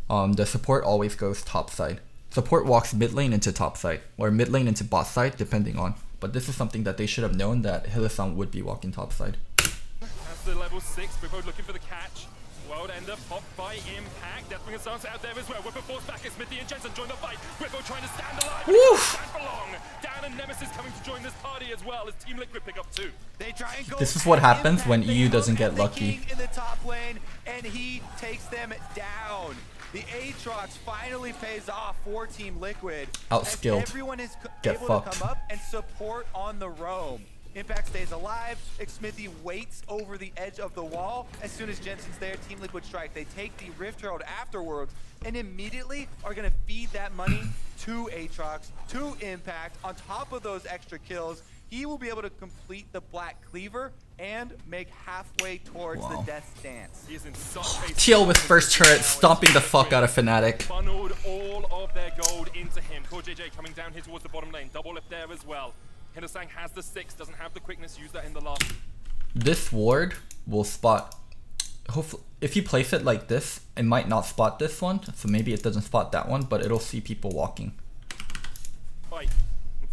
the support always goes top side. Support walks mid lane into top side, or mid lane into bot side, depending on. But this is something that they should have known, that Hylissang would be walking top side. That's the level 6. We're both looking for the catch. World Ender popped by Impact. Deathbringer stance out there as well. Whipper forced back as Smithy and Jensen join the fight. Whipper trying to stand alive. Stand for long. Dan and Nemesis coming to join this party as well as Team Liquid pick up 2. They try and go. This is what happens when EU doesn't get the lucky. King in the top lane, and he takes them down. The Aatrox finally pays off for Team Liquid. Outskilled. Everyone is Get able fucked. to come up and support on the roam. Impact stays alive. Xmithy waits over the edge of the wall. As soon as Jensen's there, Team Liquid strike. They take the Rift Herald afterwards and immediately are going to feed that money to Aatrox, to Impact. On top of those extra kills, he will be able to complete the Black Cleaver and make halfway towards the Death Dance. He is in such a TL with first turret, stomping the fuck out of Fnatic. Funneled all of their gold into him. Core JJ coming down here towards the bottom lane. Double lift there as well. Hillesang has the 6, doesn't have the quickness. Use that in the last. This ward will spot. Hopefully, if you place it like this, it might not spot this one. So maybe it doesn't spot that one, but it'll see people walking. Fight.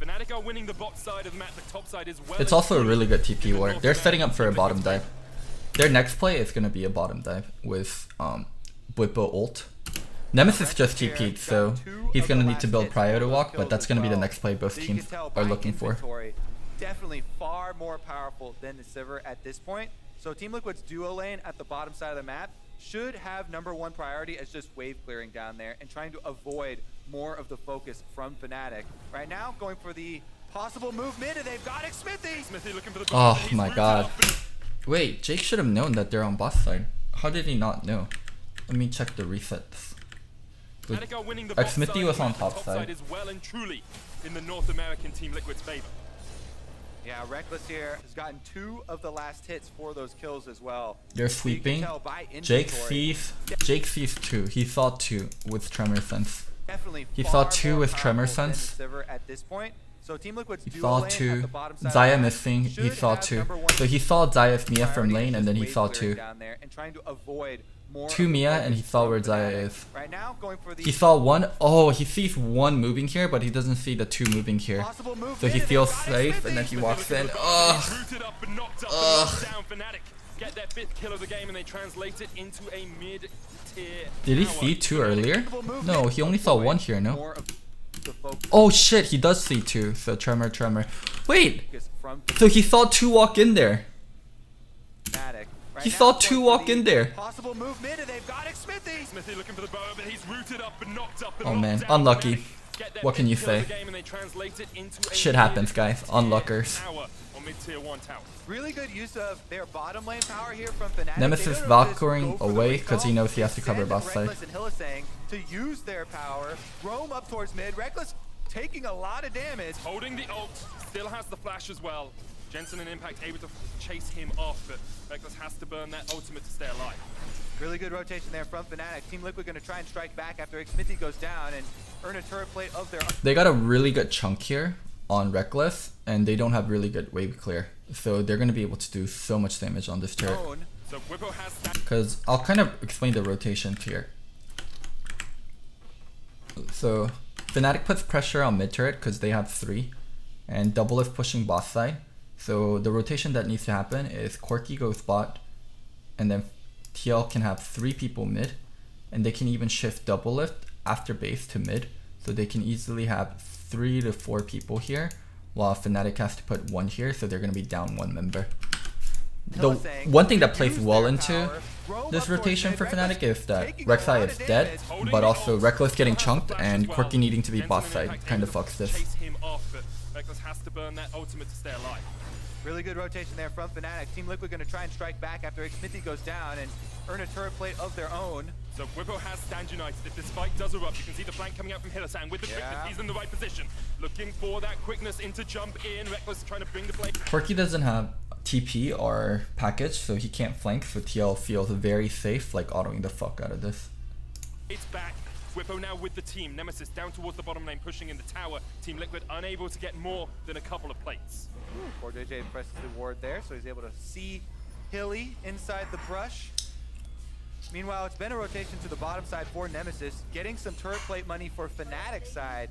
Fnatic are winning the bot side of the map. The top side is well. It's also a really good TP ward. They're setting up for a bottom dive. Their next play is gonna be a bottom dive with Whippo ult. Nemesis just TP'd, so he's gonna need to build Prio to walk, but that's gonna be the next play both teams are looking for. Definitely far more powerful than the Sivir at this point. So Team Liquid's duo lane at the bottom side of the map should have #1 priority as just wave clearing down there and trying to avoid more of the focus from Fnatic. Right now, going for the possible move mid, and they've got Xmithy. Smithy looking for the Oh my god. Wait, Jake should have known that they're on boss side. How did he not know? Let me check the resets. Fnatic are winning the bot Xmithy side was of the on map. top The side. is well and truly in the North American Team Liquid's favor. Yeah, Reckless here has gotten 2 of the last hits for those kills as well. They're So you can sweeping. tell by Jake inventory, sees 2. He saw 2 with Tremor Sense. definitely He far saw 2 more with Tremor powerful than the Sense. Sivir at this point. So Team Liquid's He duo saw lane at 2. the bottom side of Zaya the map missing. He should saw have 2. #1 So he saw Zaya's Mia from priority lane, and as then he wave saw clearing 2. down there and trying to avoid more 2 of the Mia, focus and he saw from where Zaya Fnatic. is. Right now, going for the He saw 1. Oh, he sees 1 moving here, but he doesn't see the 2 moving here. possible move So he mid, feels and they've got safe, Xmithy. and then he walks in. He's Ugh. rooted up and knocked up Ugh. and knocked down. Fnatic get their 5th kill of the game, and they translate it into a mid-tier. Did he tower. see 2 earlier? No, he only saw 1 here, no? More of the focus Oh shit, he does see 2. So Tremor. Wait! from So he saw 2 walk in there. Fnatic. Right He now, saw going 2 for walk the in there. Possible move mid, and they've got Xmithy. Smithy looking for the bow, but he's rooted up and knocked up and Oh knocked man, down. unlucky. Fnatic get their What can you 5th kill of say? the game, and they translate it into a Shit happens, guys. mid-tier Unluckers. tower or mid-tier 1 tower. Really good use of their bottom lane power here from Fnatic. Nemesis They don't know if this will Valkyring go for the away 'cause he recall. knows he has to cover Send boss side. Reckless and Hillesang to use their power, roam up towards mid. Reckless taking a lot of damage. Holding the ult, still has the flash as well. Jensen and Impact able to chase him off, but Reckless has to burn that ultimate to stay alive. Really good rotation there from Fnatic. Team Liquid going to try and strike back after Xmithy goes down and earn a turret plate of their own. They got a really good chunk here on Reckless, and they don't have really good wave clear. So they're going to be able to do so much damage on this turret. So Whippo has that. Because I'll kind of explain the rotations here. So Fnatic puts pressure on mid turret because they have 3, and Double is pushing boss side. So the rotation that needs to happen is Corki goes bot, and then TL can have 3 people mid, and they can even shift Double lift after base to mid, so they can easily have 3 to 4 people here, while Fnatic has to put 1 here, so they're going to be down 1 member. The one thing that plays well into this rotation for Fnatic is that Rek'Sai is dead, but also Reckless getting chunked and Corki needing to be boss side kind of fucks this. Chase him off, but Reckless has to burn that ultimate to stay alive. Really good rotation there from Fnatic. Team Liquid going to try and strike back after Xmithy goes down and earn a turret plate of their own. So Whippo has stand united. If this fight does erupt, you can see the flank coming out from Hillesang with the quickness. He's in the right position. Looking for that quickness into jump in. Reckless trying to bring the play. Corki doesn't have TP or package, so he can't flank, so TL feels very safe, like autoing the fuck out of this. It's back. Whippo now with the team. Nemesis down towards the bottom lane, pushing in the tower. Team Liquid unable to get more than a couple of plates. Poor JJ presses the ward there, so he's able to see Hilly inside the brush. Meanwhile, it's been a rotation to the bottom side for Nemesis, getting some turret plate money for Fnatic side.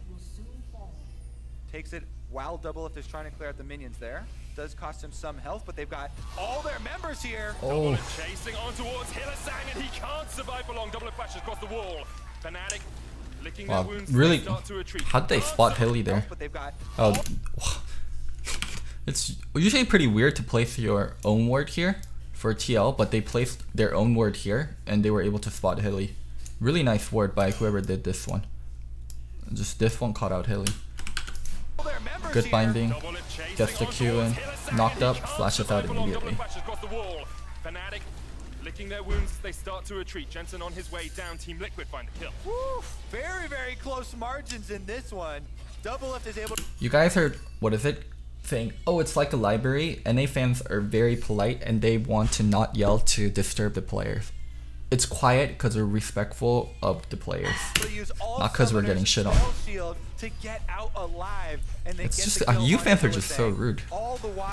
Takes it while Doublelift is trying to clear out the minions there. Does cost him some health, but they've got all their members here. Oh. Chasing on towards Hillisang, and he can't survive for long. Double flashes across the wall. Fnatic licking their wounds. Really? Start to retreat. How'd they spot Hilly there? But they've got Oh, it's usually pretty weird to place your own ward here for TL, but they placed their own ward here, and they were able to spot Hilly. Really nice ward by whoever did this one. Just this one caught out Hilly. Good binding, gets the Q in, knocked up, flashes out immediately. Fnatic licking their wounds, they start to retreat. Jensen on his way down, Team Liquid find the kill. Woo, very, very close margins in this one. Doublelift is able to... You guys heard, what is it? Saying, oh, it's like a library. NA fans are very polite and they want to not yell to disturb the players. It's quiet because we're respectful of the players, not because we're getting shit on. To get out alive, and it's just you fans are just so rude.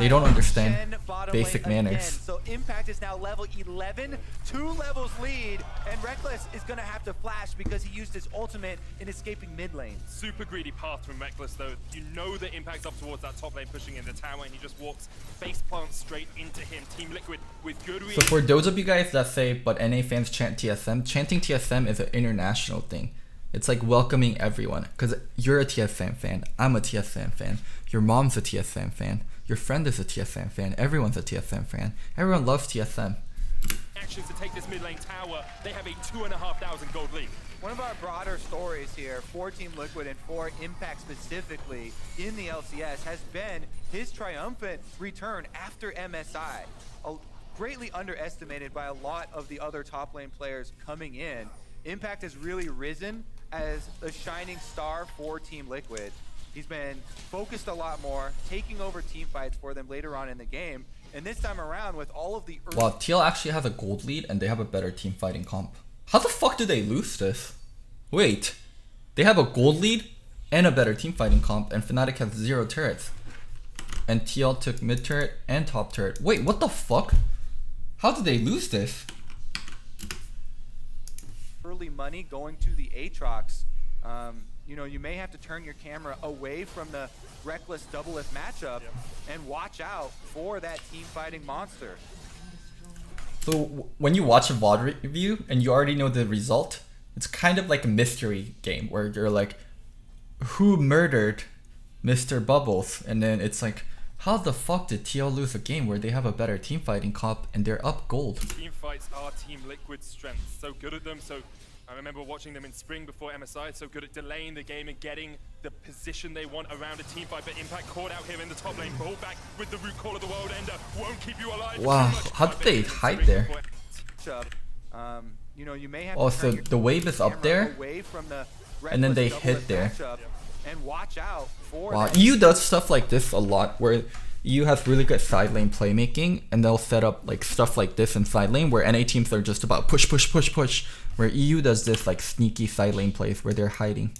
They don't understand basic manners. So Impact is now level 11, 2 levels lead, and Reckless is gonna have to flash because he used his ultimate in escaping mid lane. Super greedy path from Reckless though. You know that Impact's up towards that top lane, pushing in the tower, and he just walks face plant straight into him. Team Liquid with good. So for those of you guys that say, but NA fans chant TSM, chanting TSM is an international thing. It's like welcoming everyone, because you're a TSM fan, I'm a TSM fan, your mom's a TSM fan, your friend is a TSM fan, everyone's a TSM fan, everyone loves TSM. Actions to take this mid lane tower, they have a 2,500 gold lead. One of our broader stories here for Team Liquid and for Impact specifically in the LCS has been his triumphant return after MSI. Greatly underestimated by a lot of the other top lane players coming in. Impact has really risen as a shining star for Team Liquid. He's been focused a lot more, taking over team fights for them later on in the game. And this time around with all of the... Wow, TL actually has a gold lead and they have a better team fighting comp. How the fuck did they lose this? Wait, they have a gold lead and a better team fighting comp, and Fnatic has 0 turrets. And TL took mid turret and top turret. Wait, what the fuck? How did they lose this? Early money going to the Aatrox. You know, you may have to turn your camera away from the Reckless Doublelift matchup and watch out for that team fighting monster. So when you watch a VOD review and you already know the result, it's kind of like a mystery game where you're like, who murdered Mr. Bubbles? And then it's like, how the fuck did TL lose a game where they have a better team fighting comp and they're up gold? Team fights are Team Liquid's strength. So good at them. So I remember watching them in spring before MSI. So good at delaying the game and getting the position they want around a team fight. But Impact caught out here in the top lane. Pull back with the root call of the world ender. Won't keep you alive. Wow, how did they hide there? You know, you may have oh, so the wave is up there, and then they hit there. And watch out for wow, EU does stuff like this a lot, where EU has really good side lane playmaking, and they'll set up like stuff like this in side lane, where NA teams are just about push, push, push, push, where EU does this like sneaky side lane plays where they're hiding.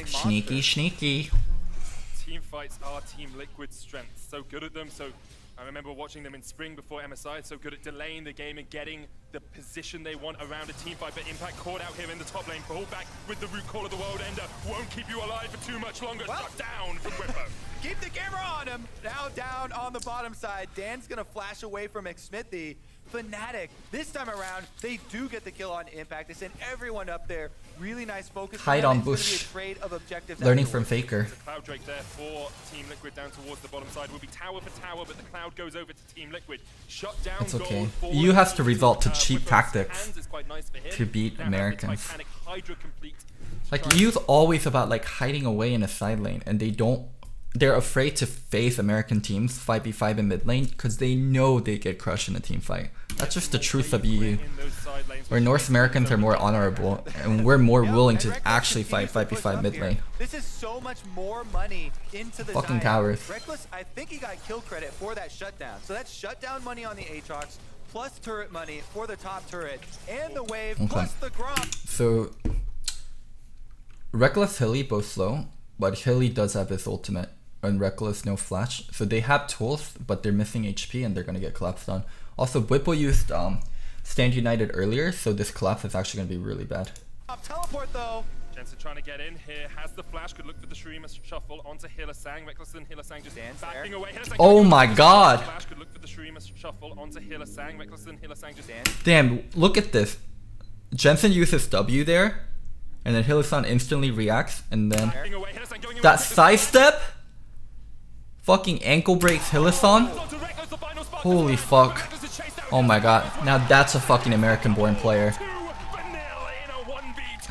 Sneaky, sneaky. Team fights are Team Liquid's strength. So good at them. So I remember watching them in spring before MSI. So good at delaying the game and getting the position they want around a team fight. But Impact caught out here in the top lane. Pull back with the root call of the world ender. Won't keep you alive for too much longer. Shut down from Whippo. Keep the camera on him. Now down on the bottom side. Dan's gonna flash away from Xmithy. Fnatic, this time around, they do get the kill on Impact. They send everyone up there. Really nice focus. Hide on bush. Learning from Faker. Cloud Drake there for Team Liquid down towards the bottom side. Will be tower for tower, but the Cloud goes over to Team Liquid. Shut down. It's okay. EU has to resort to cheap tactics to beat Americans. Like EU's always about like hiding away in a side lane, and they're afraid to face American teams 5v5 in mid lane because they know they get crushed in a team fight. That's just the truth of EU. Where North Americans are more honorable and we're more willing to actually fight 5v5 mid lane. This is so much more money into the fucking towers. Reckless, I think he got kill credit for that shutdown. So that's shutdown money on the Aatrox, plus turret money for the top turret, and the wave, plus the Gromp. So Reckless Hilly both slow, but Hilly does have his ultimate. And Reckless no flash, so they have tools, but they're missing HP and they're gonna get collapsed on. Also, Whipple used Stand United earlier, so this collapse is actually gonna be really bad. Teleport though. Jensen trying to get in here, has the flash, could look for the Shurima shuffle onto Hillisang. Reckless and Hillisang just backing away. Oh my god! Flash could look for the Shurima shuffle onto Hillisang. Reckless and Hillisang just damn, look at this. Jensen uses W there, and then Hillisang instantly reacts, and then that sidestep fucking ankle breaks Hillisang. Holy fuck. Oh my god, now that's a fucking American born player.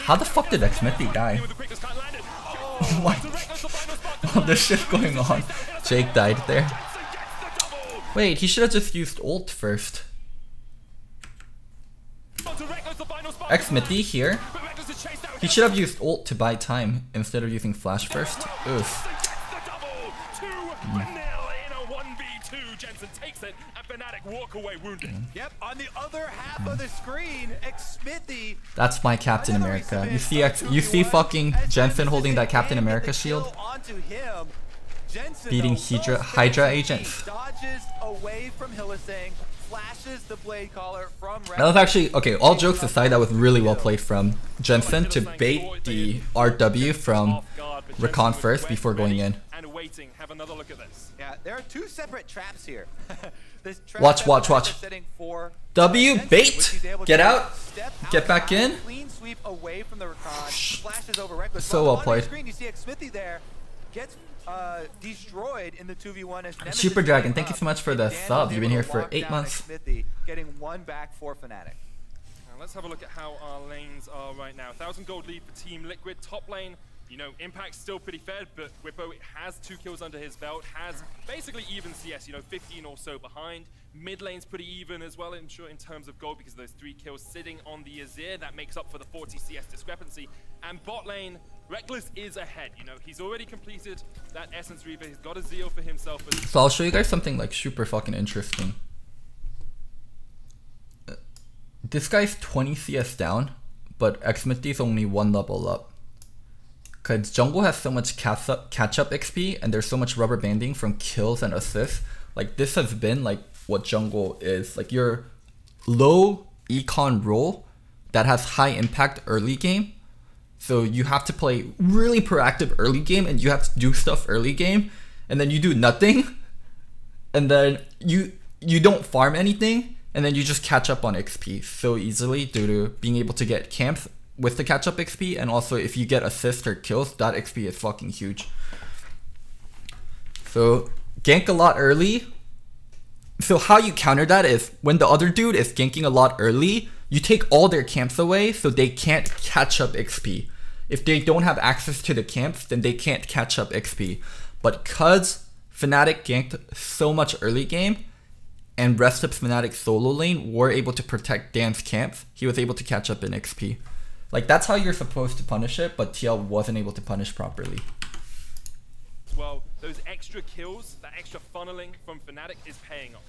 How the fuck did Xmithy die? What? Oh, there's shit going on. Jake died there. Wait, he should have just used ult first. Xmithy here. He should have used ult to buy time instead of using flash first. Oof. Jensen takes it, and Fnatic walk away wounded. Yep, on the other half of the screen, Xmithy. That's my Captain America. You see fucking Jensen holding that Captain America shield, beating Hydra agents. Dodges away from Hillisang, flashes the blade collar from that was actually okay. All jokes aside, that was really well played from Jensen to bait the RW from Recon first before going in. Have another look at this. Yeah, there are two separate traps here. This trap watch. W bait. Get out. Get back in. Clean sweep away from the Recon. Flashes over Reckless. So well played. Screen, you see Xmithy there gets destroyed in the 2v1 as Super Dragon, thank you so much for the sub. You've been here for 8 months. Xmithy getting one back for Fnatic. Now let's have a look at how our lanes are right now. 1,000 gold lead for Team Liquid. Top lane, you know, Impact's still pretty fed, but Whippo has 2 kills under his belt, has basically even CS, you know, 15 or so behind. Mid lane's pretty even as well in terms of gold because of those 3 kills sitting on the Azir. That makes up for the 40 CS discrepancy. And bot lane, Reckless is ahead. You know, he's already completed that Essence Reaver. He's got a Zeal for himself. So I'll show you guys something like super fucking interesting. This guy's 20 CS down, but Xmithy's only 1 level up. Cause jungle has so much catch up XP and there's so much rubber banding from kills and assists. Like this has been like what jungle is. Like your low econ role that has high impact early game. So you have to play really proactive early game and you have to do stuff early game and then you do nothing and then you don't farm anything and then you just catch up on XP so easily due to being able to get camps with the catch up XP, and also if you get assists or kills, that XP is fucking huge. So gank a lot early. So how you counter that is when the other dude is ganking a lot early, you take all their camps away so they can't catch up XP. If they don't have access to the camps, then they can't catch up XP. But cause Fnatic ganked so much early game, and rest of Fnatic's solo lane were able to protect Dan's camps, he was able to catch up in XP. Like that's how you're supposed to punish it, but TL wasn't able to punish properly. Well, those extra kills, that extra funneling from Fnatic is paying off.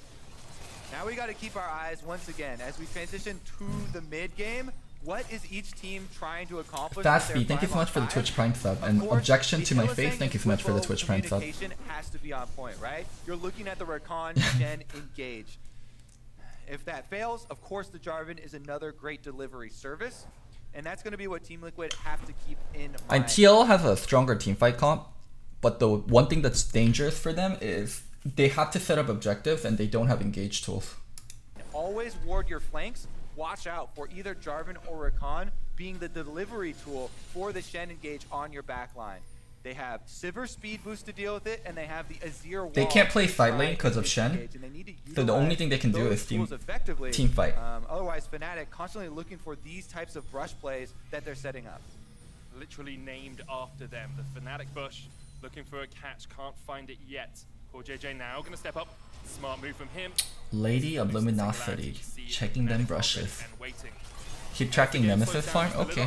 Now we got to keep our eyes once again as we transition to the mid game. What is each team trying to accomplish? Fastspeed, thank you so much for the Twitch Prime sub, and Objection to My Face, thank you so much for the Twitch Prime sub. Communication has to be on point, right? You're looking at the Recon Gen engage. If that fails, of course the Jarvan is another great delivery service. And that's going to be what Team Liquid have to keep in mind. And TL has a stronger teamfight comp, but the one thing that's dangerous for them is they have to set up objectives and they don't have engage tools. Always ward your flanks. Watch out for either Jarvan or Recon being the delivery tool for the Shen engage on your back line. They have Sivir speed boost to deal with it, and they have the Azir wall. They can't play side lane because of Shen, so the only thing they can do is team fight. Otherwise, Fnatic constantly looking for these types of brush plays that they're setting up. Literally named after them, the Fnatic bush, looking for a catch, can't find it yet. Poor JJ now going to step up. Smart move from him. Lady of Luminosity, checking them brushes. Keep tracking Nemesis farm? Okay.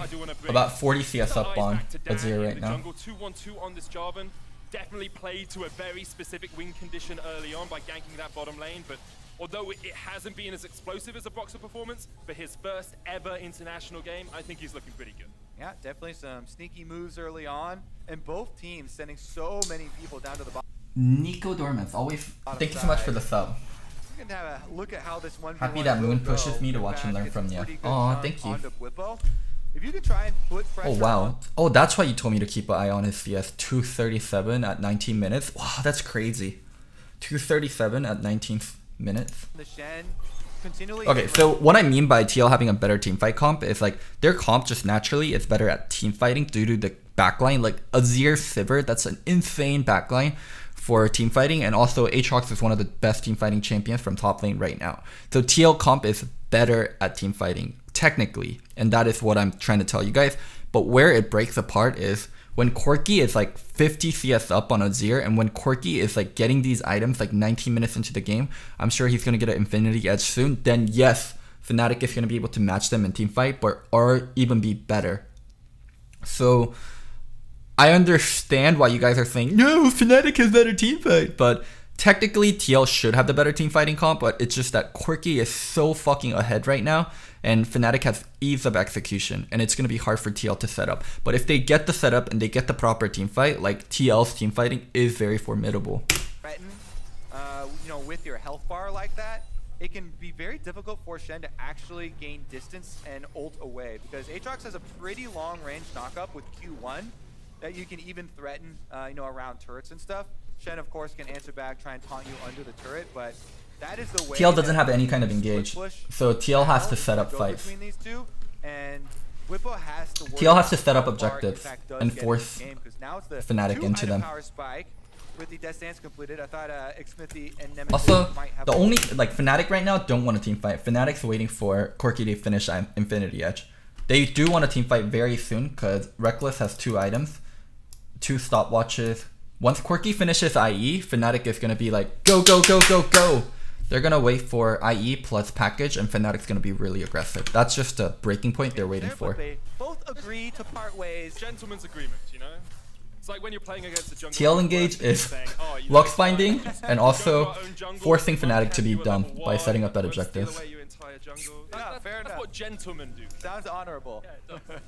About 40 CS up on Azir right now. 2-1-2 on this Jarvan. Definitely played to a very specific win condition early on by ganking that bottom lane, but although it hasn't been as explosive as a Broxah performance, for his first ever international game, I think he's looking pretty good. Yeah, definitely some sneaky moves early on, and both teams sending so many people down to the bottom. Nico Dormans, always thank you so much for the sub. We're gonna have a look at how this one. Happy that Moon pushes me to watch and learn from you. Aw, thank you. if you could try and put pressure Oh wow. on Oh, that's why you told me to keep an eye on his CS. 237 at 19 minutes. Wow, that's crazy. 237 at 19 minutes. the Shen, continually. Okay, so what I mean by TL having a better teamfight comp is like their comp just naturally is better at team fighting due to the backline. Like Azir Sivir, that's an insane backline for team fighting, and also Aatrox is one of the best team fighting champions from top lane right now. So TL comp is better at team fighting technically, and that is what I'm trying to tell you guys. But where it breaks apart is when Corki is like 50 CS up on Azir, and when Corki is like getting these items like 19 minutes into the game, I'm sure he's gonna get an Infinity Edge soon. Then yes, Fnatic is gonna be able to match them in team fight, but or even be better. So I understand why you guys are saying no, Fnatic has better team fight, but technically TL should have the better team fighting comp, but it's just that Corki is so fucking ahead right now, and Fnatic has ease of execution, and it's going to be hard for TL to set up. But if they get the setup and they get the proper team fight, like TL's team fighting is very formidable. Threaten, you know, with your health bar like that, it can be very difficult for Shen to actually gain distance and ult away, because Aatrox has a pretty long range knockup with Q1 that you can even threaten, you know, around turrets and stuff. Shen, of course, can answer back, try and taunt you under the turret, but that is the way. TL doesn't have any kind of engage, so TL has to set up fights. Between these two, and Whippo has to TL has to set up objectives and force Fnatic into them. With the Death Dance completed, I thought Xmithy and Nemesis Also, might have the only, like, Fnatic right now don't want a team fight. Fnatic's waiting for Corki to finish Infinity Edge. They do want a team fight very soon because Reckless has 2 items, 2 stopwatches. Once Corki finishes IE, Fnatic is going to be like, go, go, go, go, go. They're going to wait for IE plus package, and Fnatic's going to be really aggressive. That's just a breaking point they're waiting for. They both agree to part ways. Gentleman's agreement, you know? It's like when you're playing against a jungle. TL engage is Lux binding and also forcing Fnatic to be dumb by setting up that objective. That's what gentlemen do. Sounds honorable. Yeah, it does.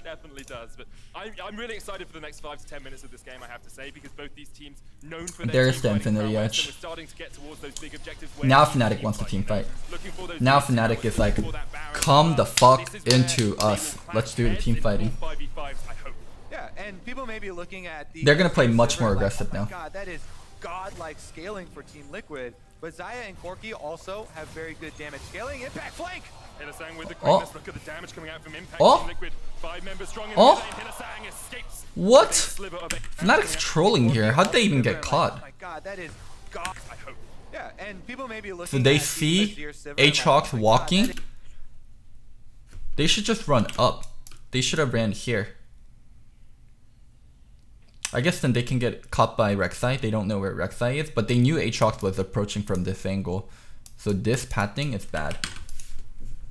Definitely does. But I'm really excited for the next 5 to 10 minutes of this game, I have to say, because both these teams known for their There's the Infinity Edge. we're starting to get towards those big objectives. Now Fnatic wants to team fight. Now Fnatic is like, come the fuck into us. Let's do the team fighting. Yeah, and people may be looking at the. They're gonna play much more aggressive now. God, that is godlike scaling for Team Liquid. But Xayah and Corki also have very good damage scaling. Impact flank. Hylissang with the quickness. Look at the damage coming out from Impact. Oh. Liquid, 5 members strong in Oh. Hylissang escapes. What? Fnatic's trolling here. How'd they even get caught? Oh my God, that is god. I hope. Yeah, and people may be looking. So they at see the Azir Sivir Aatrox like, walking. They should just run up. They should have ran here. I guess then they can get caught by Rek'Sai. They don't know where Rek'Sai is, but they knew Aatrox was approaching from this angle. So this pathing is bad.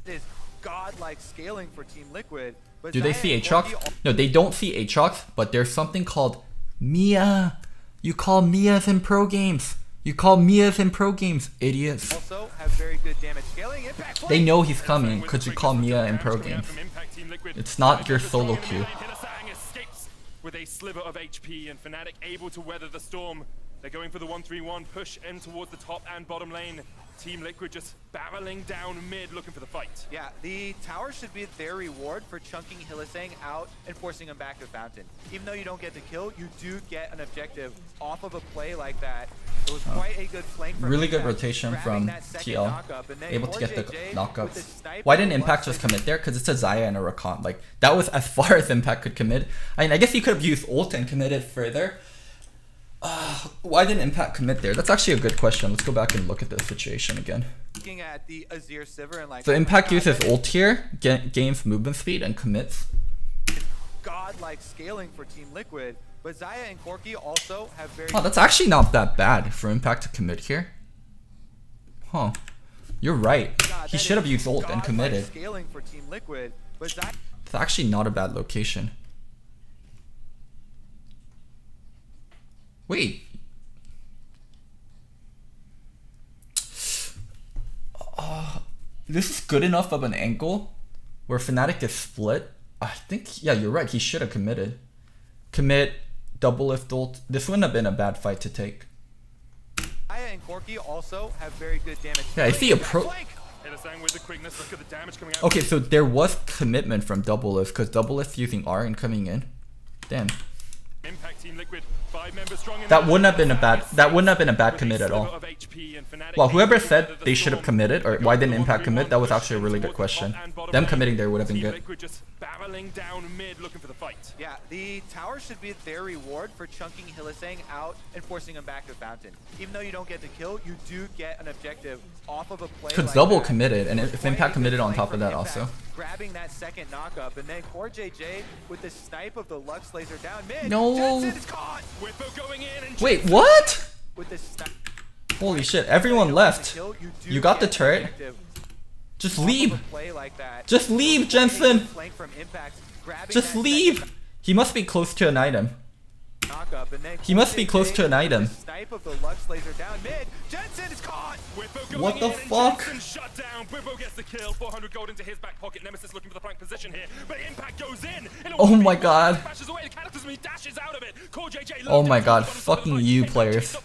It is godlike scaling for Team Liquid. But Do they Xayah see and Aatrox? Corki No, they don't see Aatrox, but there's something called Mia. You call Mias in pro games. You call Mias in pro games, idiots. also have very good damage scaling. Impact flank. They know he's coming because you call Mia in pro games. It's not your solo queue. Hylissang escapes with a sliver of HP, and Fnatic able to weather the storm. They're going for the 1-3-1 push in towards the top and bottom lane. Team Liquid just barreling down mid, looking for the fight. Yeah, the tower should be their reward for chunking Hylissang out and forcing him back to Fountain. Even though you don't get the kill, you do get an objective off of a play like that. It was quite a good flank from Really good Impact, rotation grabbing from that second TL. knockup, and then Able to get the JJ knockups. with the sniper Why didn't plus Impact just the- commit there? Because it's a Xayah and a Rakan. Like, that was as far as Impact could commit. I mean, I guess he could have used ult and committed further. Why didn't Impact commit there? That's actually a good question. Let's go back and look at the situation again. Looking at the Azir Sivir and like, So oh my Impact God, uses that is ult here, gains movement speed, and commits. godlike scaling for Team Liquid. But Xayah and Corki also have very Oh, that's actually not that bad for Impact to commit here. Huh. You're right. God, He that should have is used ult and godlike committed. scaling for Team Liquid. But Xayah It's actually not a bad location. Wait. This is good enough of an angle where Fnatic is split. I think, yeah, you're right. He should have committed. Commit, double lift ult. This wouldn't have been a bad fight to take. and Corki also have very good damage. Yeah, if he Impact approach. flank. Hillesang with the quickness. Look at the damage coming out. Okay, so there was commitment from Doublelift because Doublelift using R and coming in. Damn. Impact Team Liquid, 5 members strong in That wouldn't have been a bad commit at all. Well, whoever said they should have committed, or why didn't Impact commit, that was actually a really good question. Them committing there would have been good. Liquid just barreling down mid looking for the fight. Yeah, the tower should be their reward for chunking Hillesang out and forcing him back to Fountain. Even though you don't get the kill, you do get an objective off of a play. Because like Double that. committed, and if Impact committed on top of that also. Grabbing that second knockup, and then CoreJJ with the snipe of the Lux laser down mid. No. Jensen is caught. Whippo going in and Wait, what? With the snipe. Holy shit, everyone left. You got the turret. Just leave. Just leave, Jensen. Just leave. He must be close to an item. He must be close to an item. What the fuck? Shut down. Whippo gets the kill. 400 gold into his back pocket. Nemesis looking for the flank position here, but Impact goes in. Oh my god. Away. The Cataclysm, he dashes out of it. CoreJJ Oh my god, fucking you players.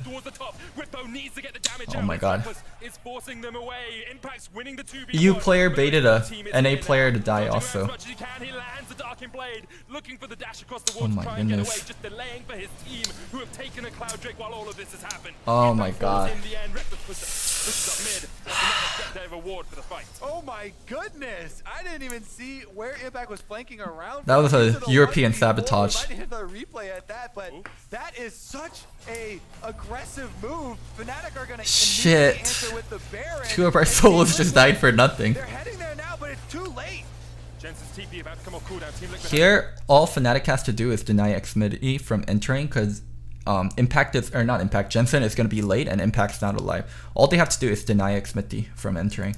Oh my god. Is forcing them away. Impact's winning the 2v1. EU player baited a NA player to die also. As much as he can, he lands the Darkin Blade, looking for the dash across the wall Oh to my try and get goodness. away, just delaying for his team, who have taken a Cloud Drake while all of this has happened. Oh my god. In the end, Reckless pushes up mid. And Fnatic get their reward for the fight. Oh my goodness! I didn't even see where Impact was flanking around. That was a European sabotage. I didn't hit the replay at that, but that is such a aggressive move. Fnatic are gonna Shit. answer with the Baron. 2 of our solos just died for nothing. They're heading there now, but it's too late. Jensen's TP about to come off cooldown. Team Liquid Here, all Fnatic has to do is deny Xmity from entering because Impact is, or not Impact, Jensen is going to be late and Impact's not alive. All they have to do is deny Xmity from entering.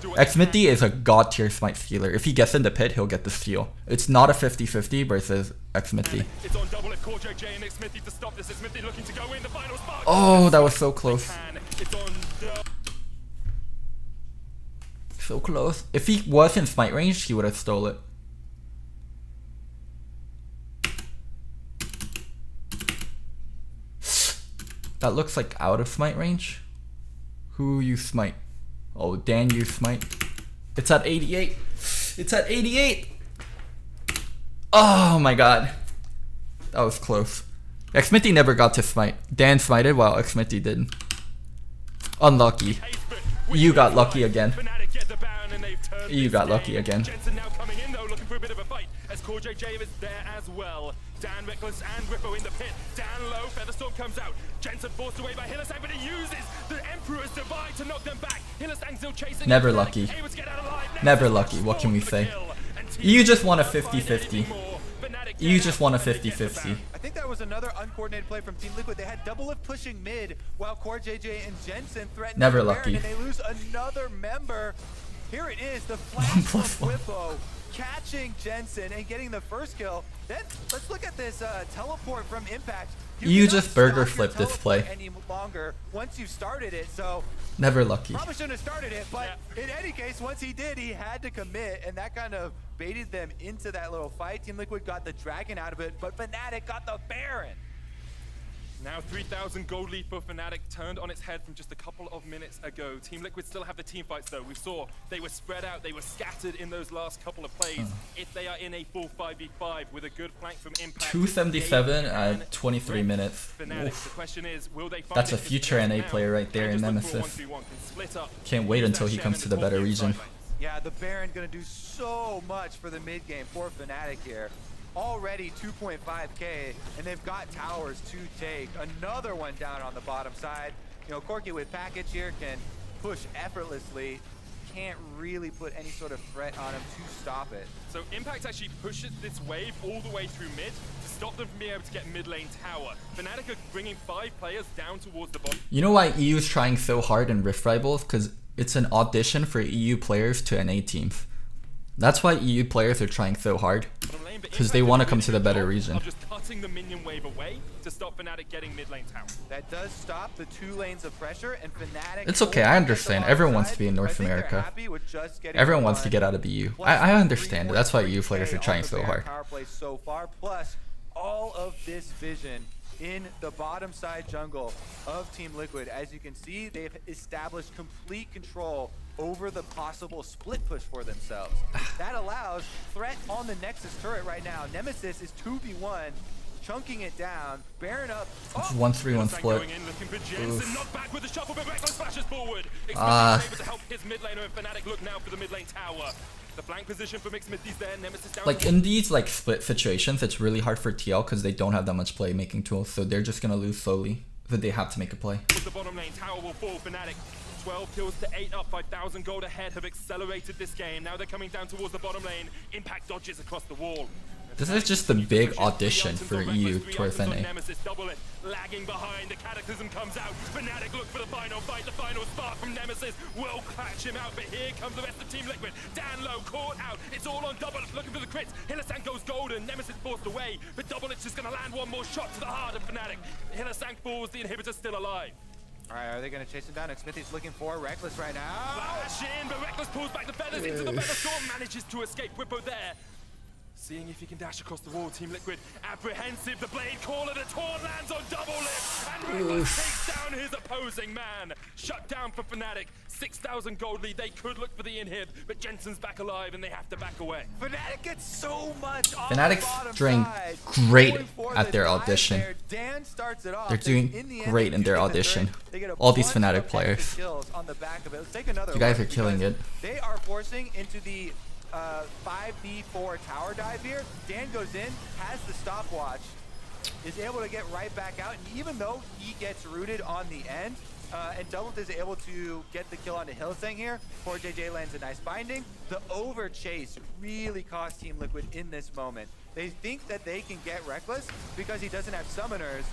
Xmity is a god tier smite stealer. If he gets in the pit, he'll get the steal. It's not a 50-50 versus Xmity. It's on double if CoreJJ and Xmity to stop this. Xmity looking to go in the final spark. Oh, that was so close. It's on So close. If he was in smite range, he would have stole it. That looks like out of smite range. Who you smite? Oh, Dan, you smite. It's at 88. It's at 88. Oh my god. That was close. Xmity never got to smite. Dan smited while Xmity didn't. Unlucky. You got lucky again. You got lucky again. Jensen now coming in though, looking for a bit of a fight as CoreJJ is there as well. Dan, Reckless, and Whippo in the pit. Dan low, Featherstorm comes out. Jensen forced away by Hillesang, but he uses the Emperor's Divide to knock them back. Hillesang still chasing. Never lucky. Never lucky. What can we say? You just want a 50-50. You just want a 50-50. I think that was another uncoordinated play from Team Liquid. They had Doublelift pushing mid while CoreJJ and Jensen threatened. Never the lucky. Baron, and they lose another member. Here it is, the flash from Whippo catching Jensen and getting the first kill. Then let's look at this teleport from Impact. You just burger flipped this play. Any longer once you started it, so Never lucky. probably shouldn't have started it, but in any case, once he did, he had to commit, and that kind of baited them into that little fight. Team Liquid got the Dragon out of it, but Fnatic got the Baron. Now 3,000 gold lead for Fnatic turned on its head from just a couple of minutes ago. Team Liquid still have the team fights though. We saw they were spread out, they were scattered in those last couple of plays. If they are in a full 5v5 with a good flank from Impact. 277 at 23 minutes. Fnatic, the question is, will they find That's a it? future NA player right there in Nemesis. Can't wait until he comes to the better region. Yeah, the Baron gonna do so much for the mid game for Fnatic here. Already 2.5k, and they've got towers to take. Another one down on the bottom side. You know, Corki with package here can push effortlessly. Can't really put any sort of threat on him to stop it. So Impact actually pushes this wave all the way through mid to stop them from being able to get mid lane tower. Fnatic are bringing 5 players down towards the bottom. You know why EU is trying so hard in Rift Rivals? Because it's an audition for EU players to NA teams. That's why EU players are trying so hard. Because they want to come to the better region. Just cutting the minion wave away to stop Fnatic getting mid lane tower. That does stop the 2 lanes of pressure, and Fnatic. It's okay, I understand. Everyone wants to be in North America. Everyone wants to get out of EU. I understand. That's why EU players are trying so hard. Power play so far, plus all of this vision in the bottom side jungle of Team Liquid. As you can see, they've established complete control over the possible split push for themselves. That allows threat on the Nexus turret right now. Nemesis is 2v1, chunking it down. Baron up. It's 1-3-1 split. Looking for Jensen, knocked back with the shuffle, but Reckless flashes forward. Able to help his mid laner, and Fnatic look now for the mid lane tower. The flank position for Mixsmithy's there. Nemesis down. Like in these like split situations, it's really hard for TL because they don't have that much playmaking tools, so they're just gonna lose slowly. So they have to make a play. The bottom lane tower will fall. Fnatic 12 kills to 8 up, 5,000 gold ahead, have accelerated this game. Now they're coming down towards the bottom lane. Impact dodges across the wall. This is just a big audition for EU towards NA. Nemesis double it, lagging behind. The Cataclysm comes out. Fnatic look for the final fight. The final spark from Nemesis will catch him out. But here comes the rest of Team Liquid. Dan low, caught out. It's all on Double. Looking for the crits. Hylissang goes golden. Nemesis forced away. But Double it's just going to land one more shot to the heart of Fnatic. Hylissang falls. The inhibitor's still alive. All right, are they going to chase him down? Smithy's looking for Reckless right now. Flash in, but Reckless pulls back the feathers into the feather storm. Manages to escape. Whippo there. Seeing if he can dash across the wall. Team Liquid apprehensive. The blade caller, the taunt lands on Double Lift, and Reckless takes down his opposing man. Shut down for Fnatic. 6,000 gold lead. They could look for the inhib, but Jensen's back alive, and they have to back away. Fnatic gets so much off Fnatic's the doing side. great at their audition. Dan starts it off. They're doing great in their audition. All these Fnatic players. On the back of it. Let's take another You guys look are killing it. They are forcing into the 5v4 tower dive here. Dan goes in, has the stopwatch, is able to get right back out, and even though he gets rooted on the end, and Double is able to get the kill onto Hylissang here, poor JJ lands a nice binding. The over chase really cost Team Liquid in this moment. They think that they can get Reckless because he doesn't have summoners,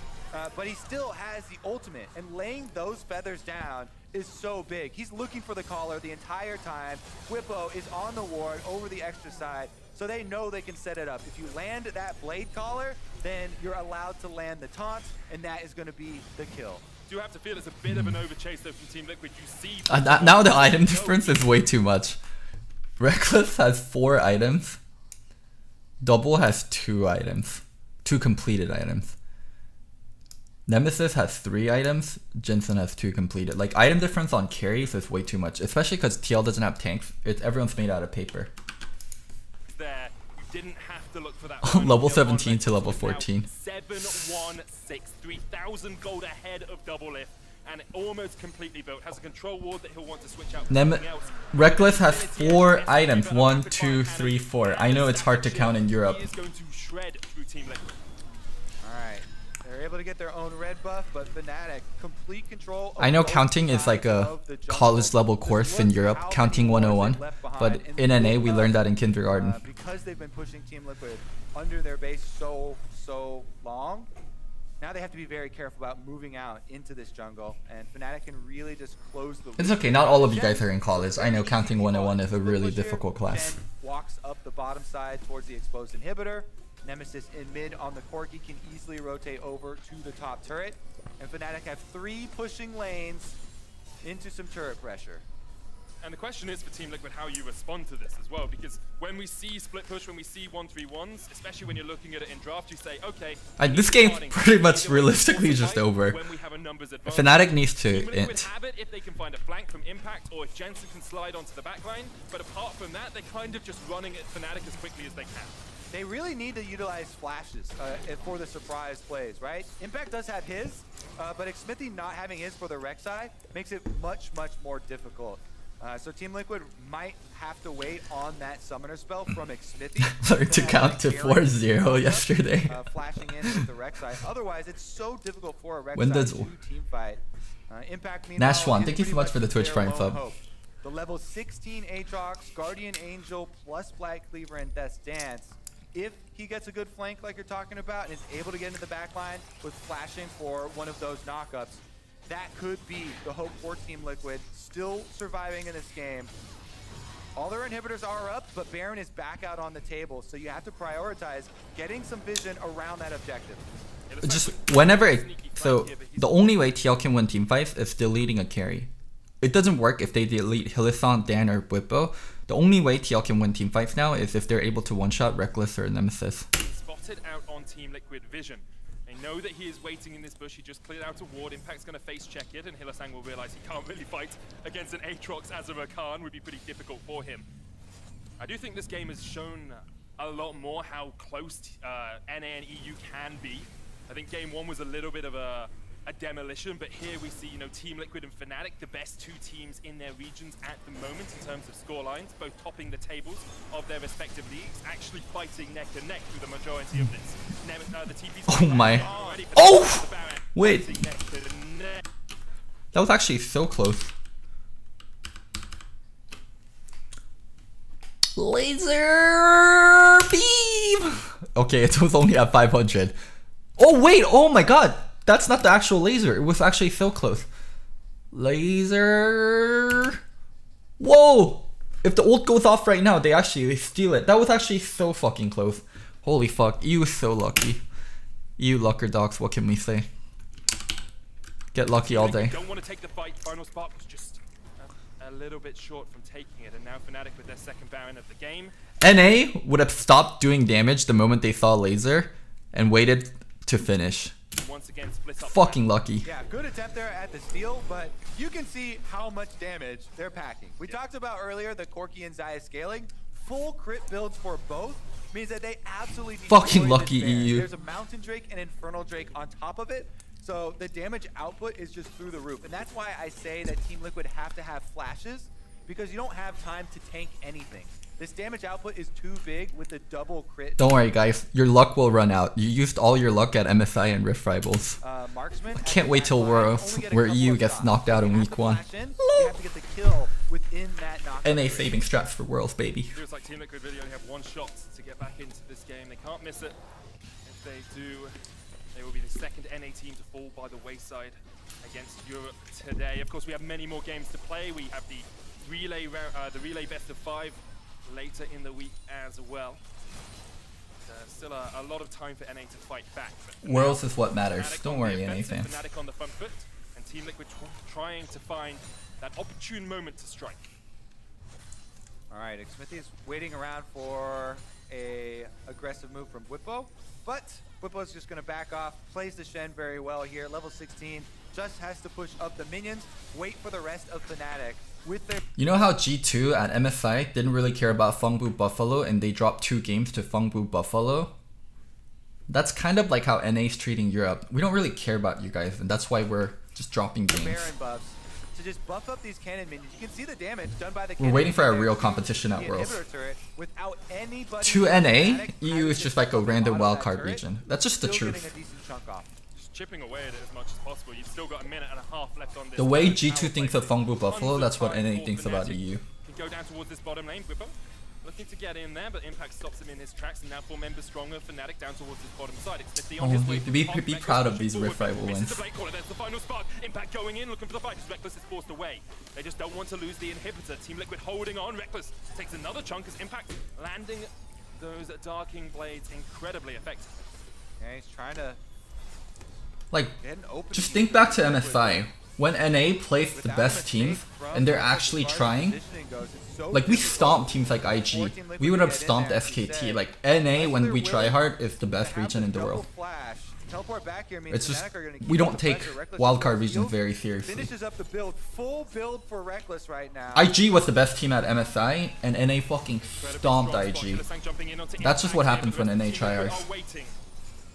but he still has the ultimate, and laying those feathers down is so big. He's looking for the collar the entire time. Whippo is on the ward over the extra side, so they know they can set it up. If you land that blade collar, then you're allowed to land the taunt, and that is going to be the kill. Do you have to feel it's a bit of an overchase though from Team Liquid? You see Now the item difference is way too much. Reckless has 4 items. Double has 2 items. 2 completed items. Nemesis has 3 items. Jensen has 2 completed. Like, item difference on carries is way too much, especially because TL doesn't have tanks. Everyone's made out of paper. There, you didn't have to look for that. Level 17 to level 14. 7-1-6, 3,000 gold ahead of Double Lift, and almost completely built. Has a control ward that he'll want to switch out. Reckless has 4 items. 1, 2, 3, 4. I know it's hard to count in Europe. He is going to shred through Team Liquid. Alright, they're able to get their own red buff, but Fnatic, complete control. I know counting is like a college level course in Europe, counting 101, but in NA we learned that in kindergarten. Because they've been pushing Team Liquid under their base so long, now they have to be very careful about moving out into this jungle, and Fnatic can really just close the loop. It's okay, not all of you guys are in college. I know counting 101 is a really difficult class. Walks up the bottom side towards the exposed inhibitor. Nemesis in mid on the Corki can easily rotate over to the top turret, and Fnatic have 3 pushing lanes into some turret pressure. And the question is for Team Liquid how you respond to this as well, because when we see split push, when we see 1-3-1s, especially when you're looking at it in draft, you say, okay, this game's pretty much realistically just over. Fnatic needs to int. Have it if they can find a flank from Impact, or if Jensen can slide onto the backline, but apart from that, they're kind of just running at Fnatic as quickly as they can. They really need to utilize flashes for the surprise plays, right? Impact does have his, but Xmithy not having his for the Rek'Sai makes it much more difficult. So Team Liquid might have to wait on that summoner spell from Xmithy. Learned to count to 4-0 yesterday. Flashing in with the Rek'Sai. Otherwise, it's so difficult for a Rek'Sai to team fight. Impact Nash1, thank you so much for the Twitch Prime sub. The level 16 Aatrox, Guardian Angel, plus Black Cleaver and Death's Dance. If he gets a good flank like you're talking about and is able to get into the backline with flashing for one of those knockups, that could be the hope for Team Liquid still surviving in this game. All their inhibitors are up, but Baron is back out on the table, so you have to prioritize getting some vision around that objective. Just whenever so the only way TL can win team fights is deleting a carry. It doesn't work if they delete Hylissang, Dan, or Whippo. The only way TL can win team fights now is if they're able to one-shot Reckless or Nemesis. Spotted out on Team Liquid vision. They know that he is waiting in this bush. He just cleared out a ward. Impact's going to face check it, and Hylissang will realize he can't really fight against an Aatrox as a Rakan. Would be pretty difficult for him. I do think this game has shown a lot more how close NA and EU can be. I think game 1 was a little bit of a demolition, but here we see, you know, Team Liquid and Fnatic, the best 2 teams in their regions at the moment in terms of score lines, both topping the tables of their respective leagues, actually fighting neck and neck through the majority of this. The TP's Oh my. Oh! Wait. That was actually so close. Laser beam! Okay, it was only at 500. Oh wait, oh my god! That's not the actual laser. It was actually so close. Laser. Whoa! If the ult goes off right now, they steal it. That was actually so fucking close. Holy fuck, you so lucky. You Locodocs, what can we say? Get lucky all day. Don't want to take the fight. Final Spark was just a little bit short from taking it, and now Fnatic with their second Baron of the game. NA would have stopped doing damage the moment they saw laser and waited to finish. Once again, split up. Fucking lucky. Yeah, good attempt there at the steal, but you can see how much damage they're packing. We talked about earlier the Corki and Xayah scaling. Full crit builds for both means that they absolutely fucking lucky EU. There's a Mountain Drake and Infernal Drake on top of it. So the damage output is just through the roof. And that's why I say that Team Liquid have to have flashes, because you don't have time to tank anything. This damage output is too big with the double crit. Don't worry guys, your luck will run out. You used all your luck at MSI and Rift Rivals. Marksman, I can't wait till where EU gets knocked out in week 1. You have to get the kill within that knockout. NA saving straps for Worlds, baby. Feels like Team Liquid really only have 1 shot to get back into this game. They can't miss it. If they do, they will be the second NA team to fall by the wayside against Europe today. Of course, we have many more games to play. We have the relay best of 5 later in the week as well. Still a lot of time for NA to fight back. Worlds is what matters. Don't worry, NA fans. Fnatic on the front foot, and Team Liquid trying to find that opportune moment to strike. All right, Xmithy is waiting around for a aggressive move from Whippo, but Whippo is just going to back off, plays the Shen very well here, level 16, just has to push up the minions, wait for the rest of Fnatic. With their You know how G2 at MSI didn't really care about Fengbu Buffalo and they dropped 2 games to Fengbu Buffalo? That's kind of like how NA's treating Europe. We don't really care about you guys, and that's why we're just dropping games. Baron buffs to just buff up these cannon minions. You can see the damage done by the We're waiting for a real competition at Worlds. Without anybody To NA, EU is just like a random wildcard region. That's just the truth. Chipping away at it as much as possible. You've still got a minute and a half left on this. The way G2 thinks of Fengbu Buffalo, that's what NA thinks about EU. Can go down towards this bottom lane. Whippo looking to get in there, but Impact stops him in his tracks, and now 4 members stronger. Fnatic down towards this bottom side. It's Smithy on his way. Be proud of these Rift Rival wins. There's the final spark. Impact going in, looking for the fight. Reckless is forced away. They just don't want to lose the inhibitor. Team Liquid holding on. Reckless takes another chunk as Impact landing those Darking Blades incredibly effective. Yeah, he's trying to... Like, just think back to MSI. When NA plays the best teams, and they're actually trying, like we stomp teams like IG, we would have stomped SKT. Like NA, when we try hard, is the best region in the world. It's just, we don't take wildcard regions very seriously. Finishes up the build, full build for Reckless right now. IG was the best team at MSI, and NA fucking stomped IG. That's just what happens when NA try hard.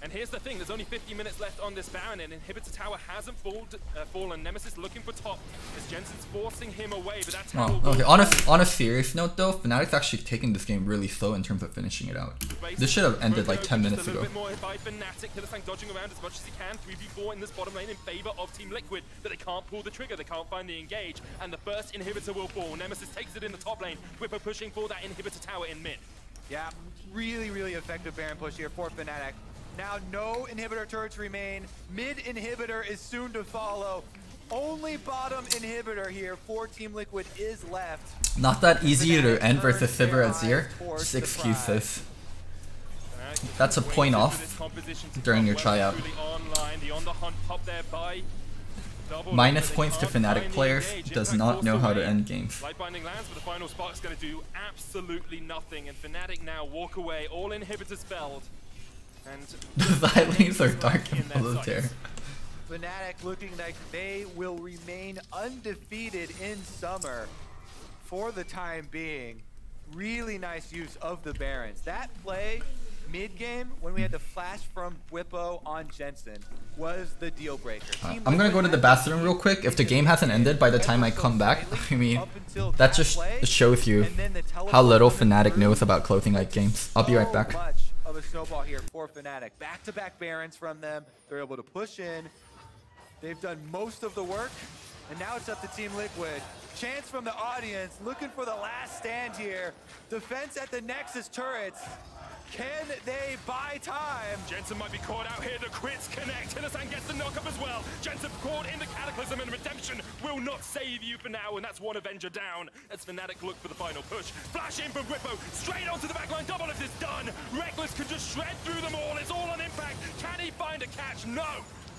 And here's the thing, there's only 50 minutes left on this Baron, and Inhibitor Tower hasn't fallen. Nemesis looking for top, as Jensen's forcing him away, but that's how okay, on a serious note though, Fnatic's actually taking this game really slow in terms of finishing it out. This should have ended like 10 minutes ago. Fnatic dodging around as much as he can, 3v4 in this bottom lane in favor of Team Liquid, but they can't pull the trigger, they can't find the engage, and the first Inhibitor will fall. Nemesis takes it in the top lane, Whippo pushing for that Inhibitor Tower in mid. Yeah, really effective Baron push here for Fnatic. Now no inhibitor turrets remain. Mid inhibitor is soon to follow. Only bottom inhibitor here for Team Liquid is left. Not that easy to end versus Sivir Azir. Just excuses. That's a point off during your tryout. Minus points to Fnatic players does not know how to end games. Lightbinding lands, but the final spark's going to do absolutely nothing, and Fnatic now walk away. All inhibitors spelled. And The side lanes are dark and in their military. sights. Fnatic looking like they will remain undefeated in summer for the time being. Really nice use of the Barons. That play mid-game when we had the flash from Whippo on Jensen was the deal breaker. I'm gonna go to the bathroom real quick. If the game hasn't ended by the time I come back, I mean, that just shows you how little Fnatic knows about closing like games. I'll be right back. Much of a snowball here for Fnatic. Back-to-back Barons from them. They're able to push in. They've done most of the work, and now it's up to Team Liquid. Chance from the audience, looking for the last stand here. Defense at the Nexus turrets. Can they buy time? Jensen might be caught out here. The crits connect. Hinasan gets the knock up as well. Jensen caught in the Cataclysm, and redemption will not save you for now, and that's one Avenger down as Fnatic look for the final push. Flash in from Whippo, straight onto the backline. Double if it's done. Reckless can just shred through them all. It's all on impact. Can he find a catch? No.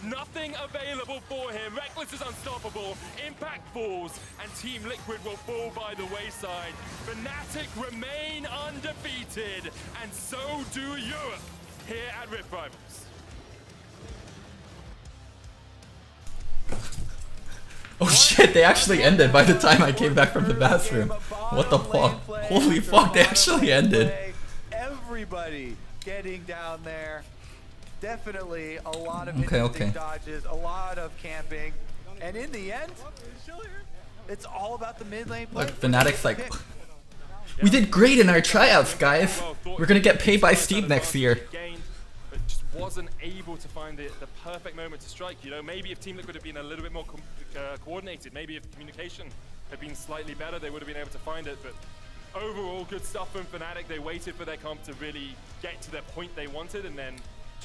Nothing available for him. Reckless is unstoppable. Impact falls, and Team Liquid will fall by the wayside. Fnatic remain undefeated, and so do Europe here at Rift Rivals. Oh shit, they actually ended by the time I came back from the bathroom. What the fuck? Holy fuck, they actually ended. Everybody getting down there. Definitely a lot of Okay. interesting dodges, a lot of camping. And in the end, it's all about the mid lane play. Look, Fnatic's like, we did great in our tryouts, guys. We're gonna get paid by Steam next year. But just wasn't able to find the perfect moment to strike. You know, maybe if Team Liquid had been a little bit more coordinated, maybe if communication had been slightly better, they would have been able to find it. But overall, good stuff from Fnatic. They waited for their comp to really get to the point they wanted, and then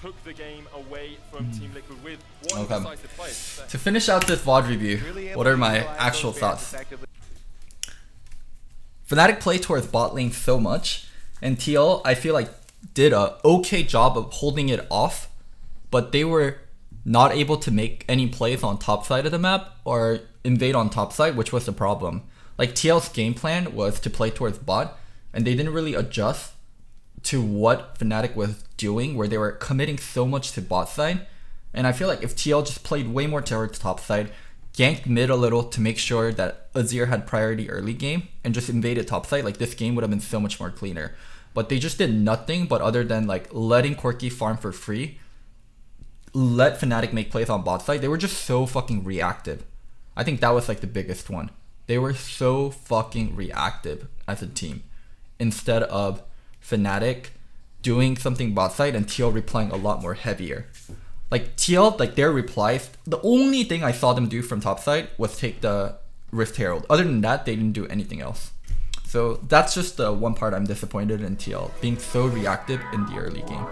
took the game away from Team Liquid with one decisive play. To finish out this VOD review, what are my actual thoughts? Fnatic played towards bot lane so much, and TL, I feel like, did a okay job of holding it off, but they were not able to make any plays on top side of the map or invade on top side, which was the problem. Like, TL's game plan was to play towards bot, and they didn't really adjust to what Fnatic was doing, where they were committing so much to bot side. And I feel like if TL just played way more towards top side, ganked mid a little to make sure that Azir had priority early game, and just invaded top side, like, this game would have been so much more cleaner. But they just did nothing but other than like letting Corki farm for free, let Fnatic make plays on bot side. They were just so fucking reactive. I think that was like the biggest one. They were so fucking reactive as a team, instead of Fnatic doing something bot side and TL replying a lot more heavier. Like, TL, like, their replies, the only thing I saw them do from top side was take the Rift Herald. Other than that, they didn't do anything else. So that's just the one part I'm disappointed in TL, being so reactive in the early game.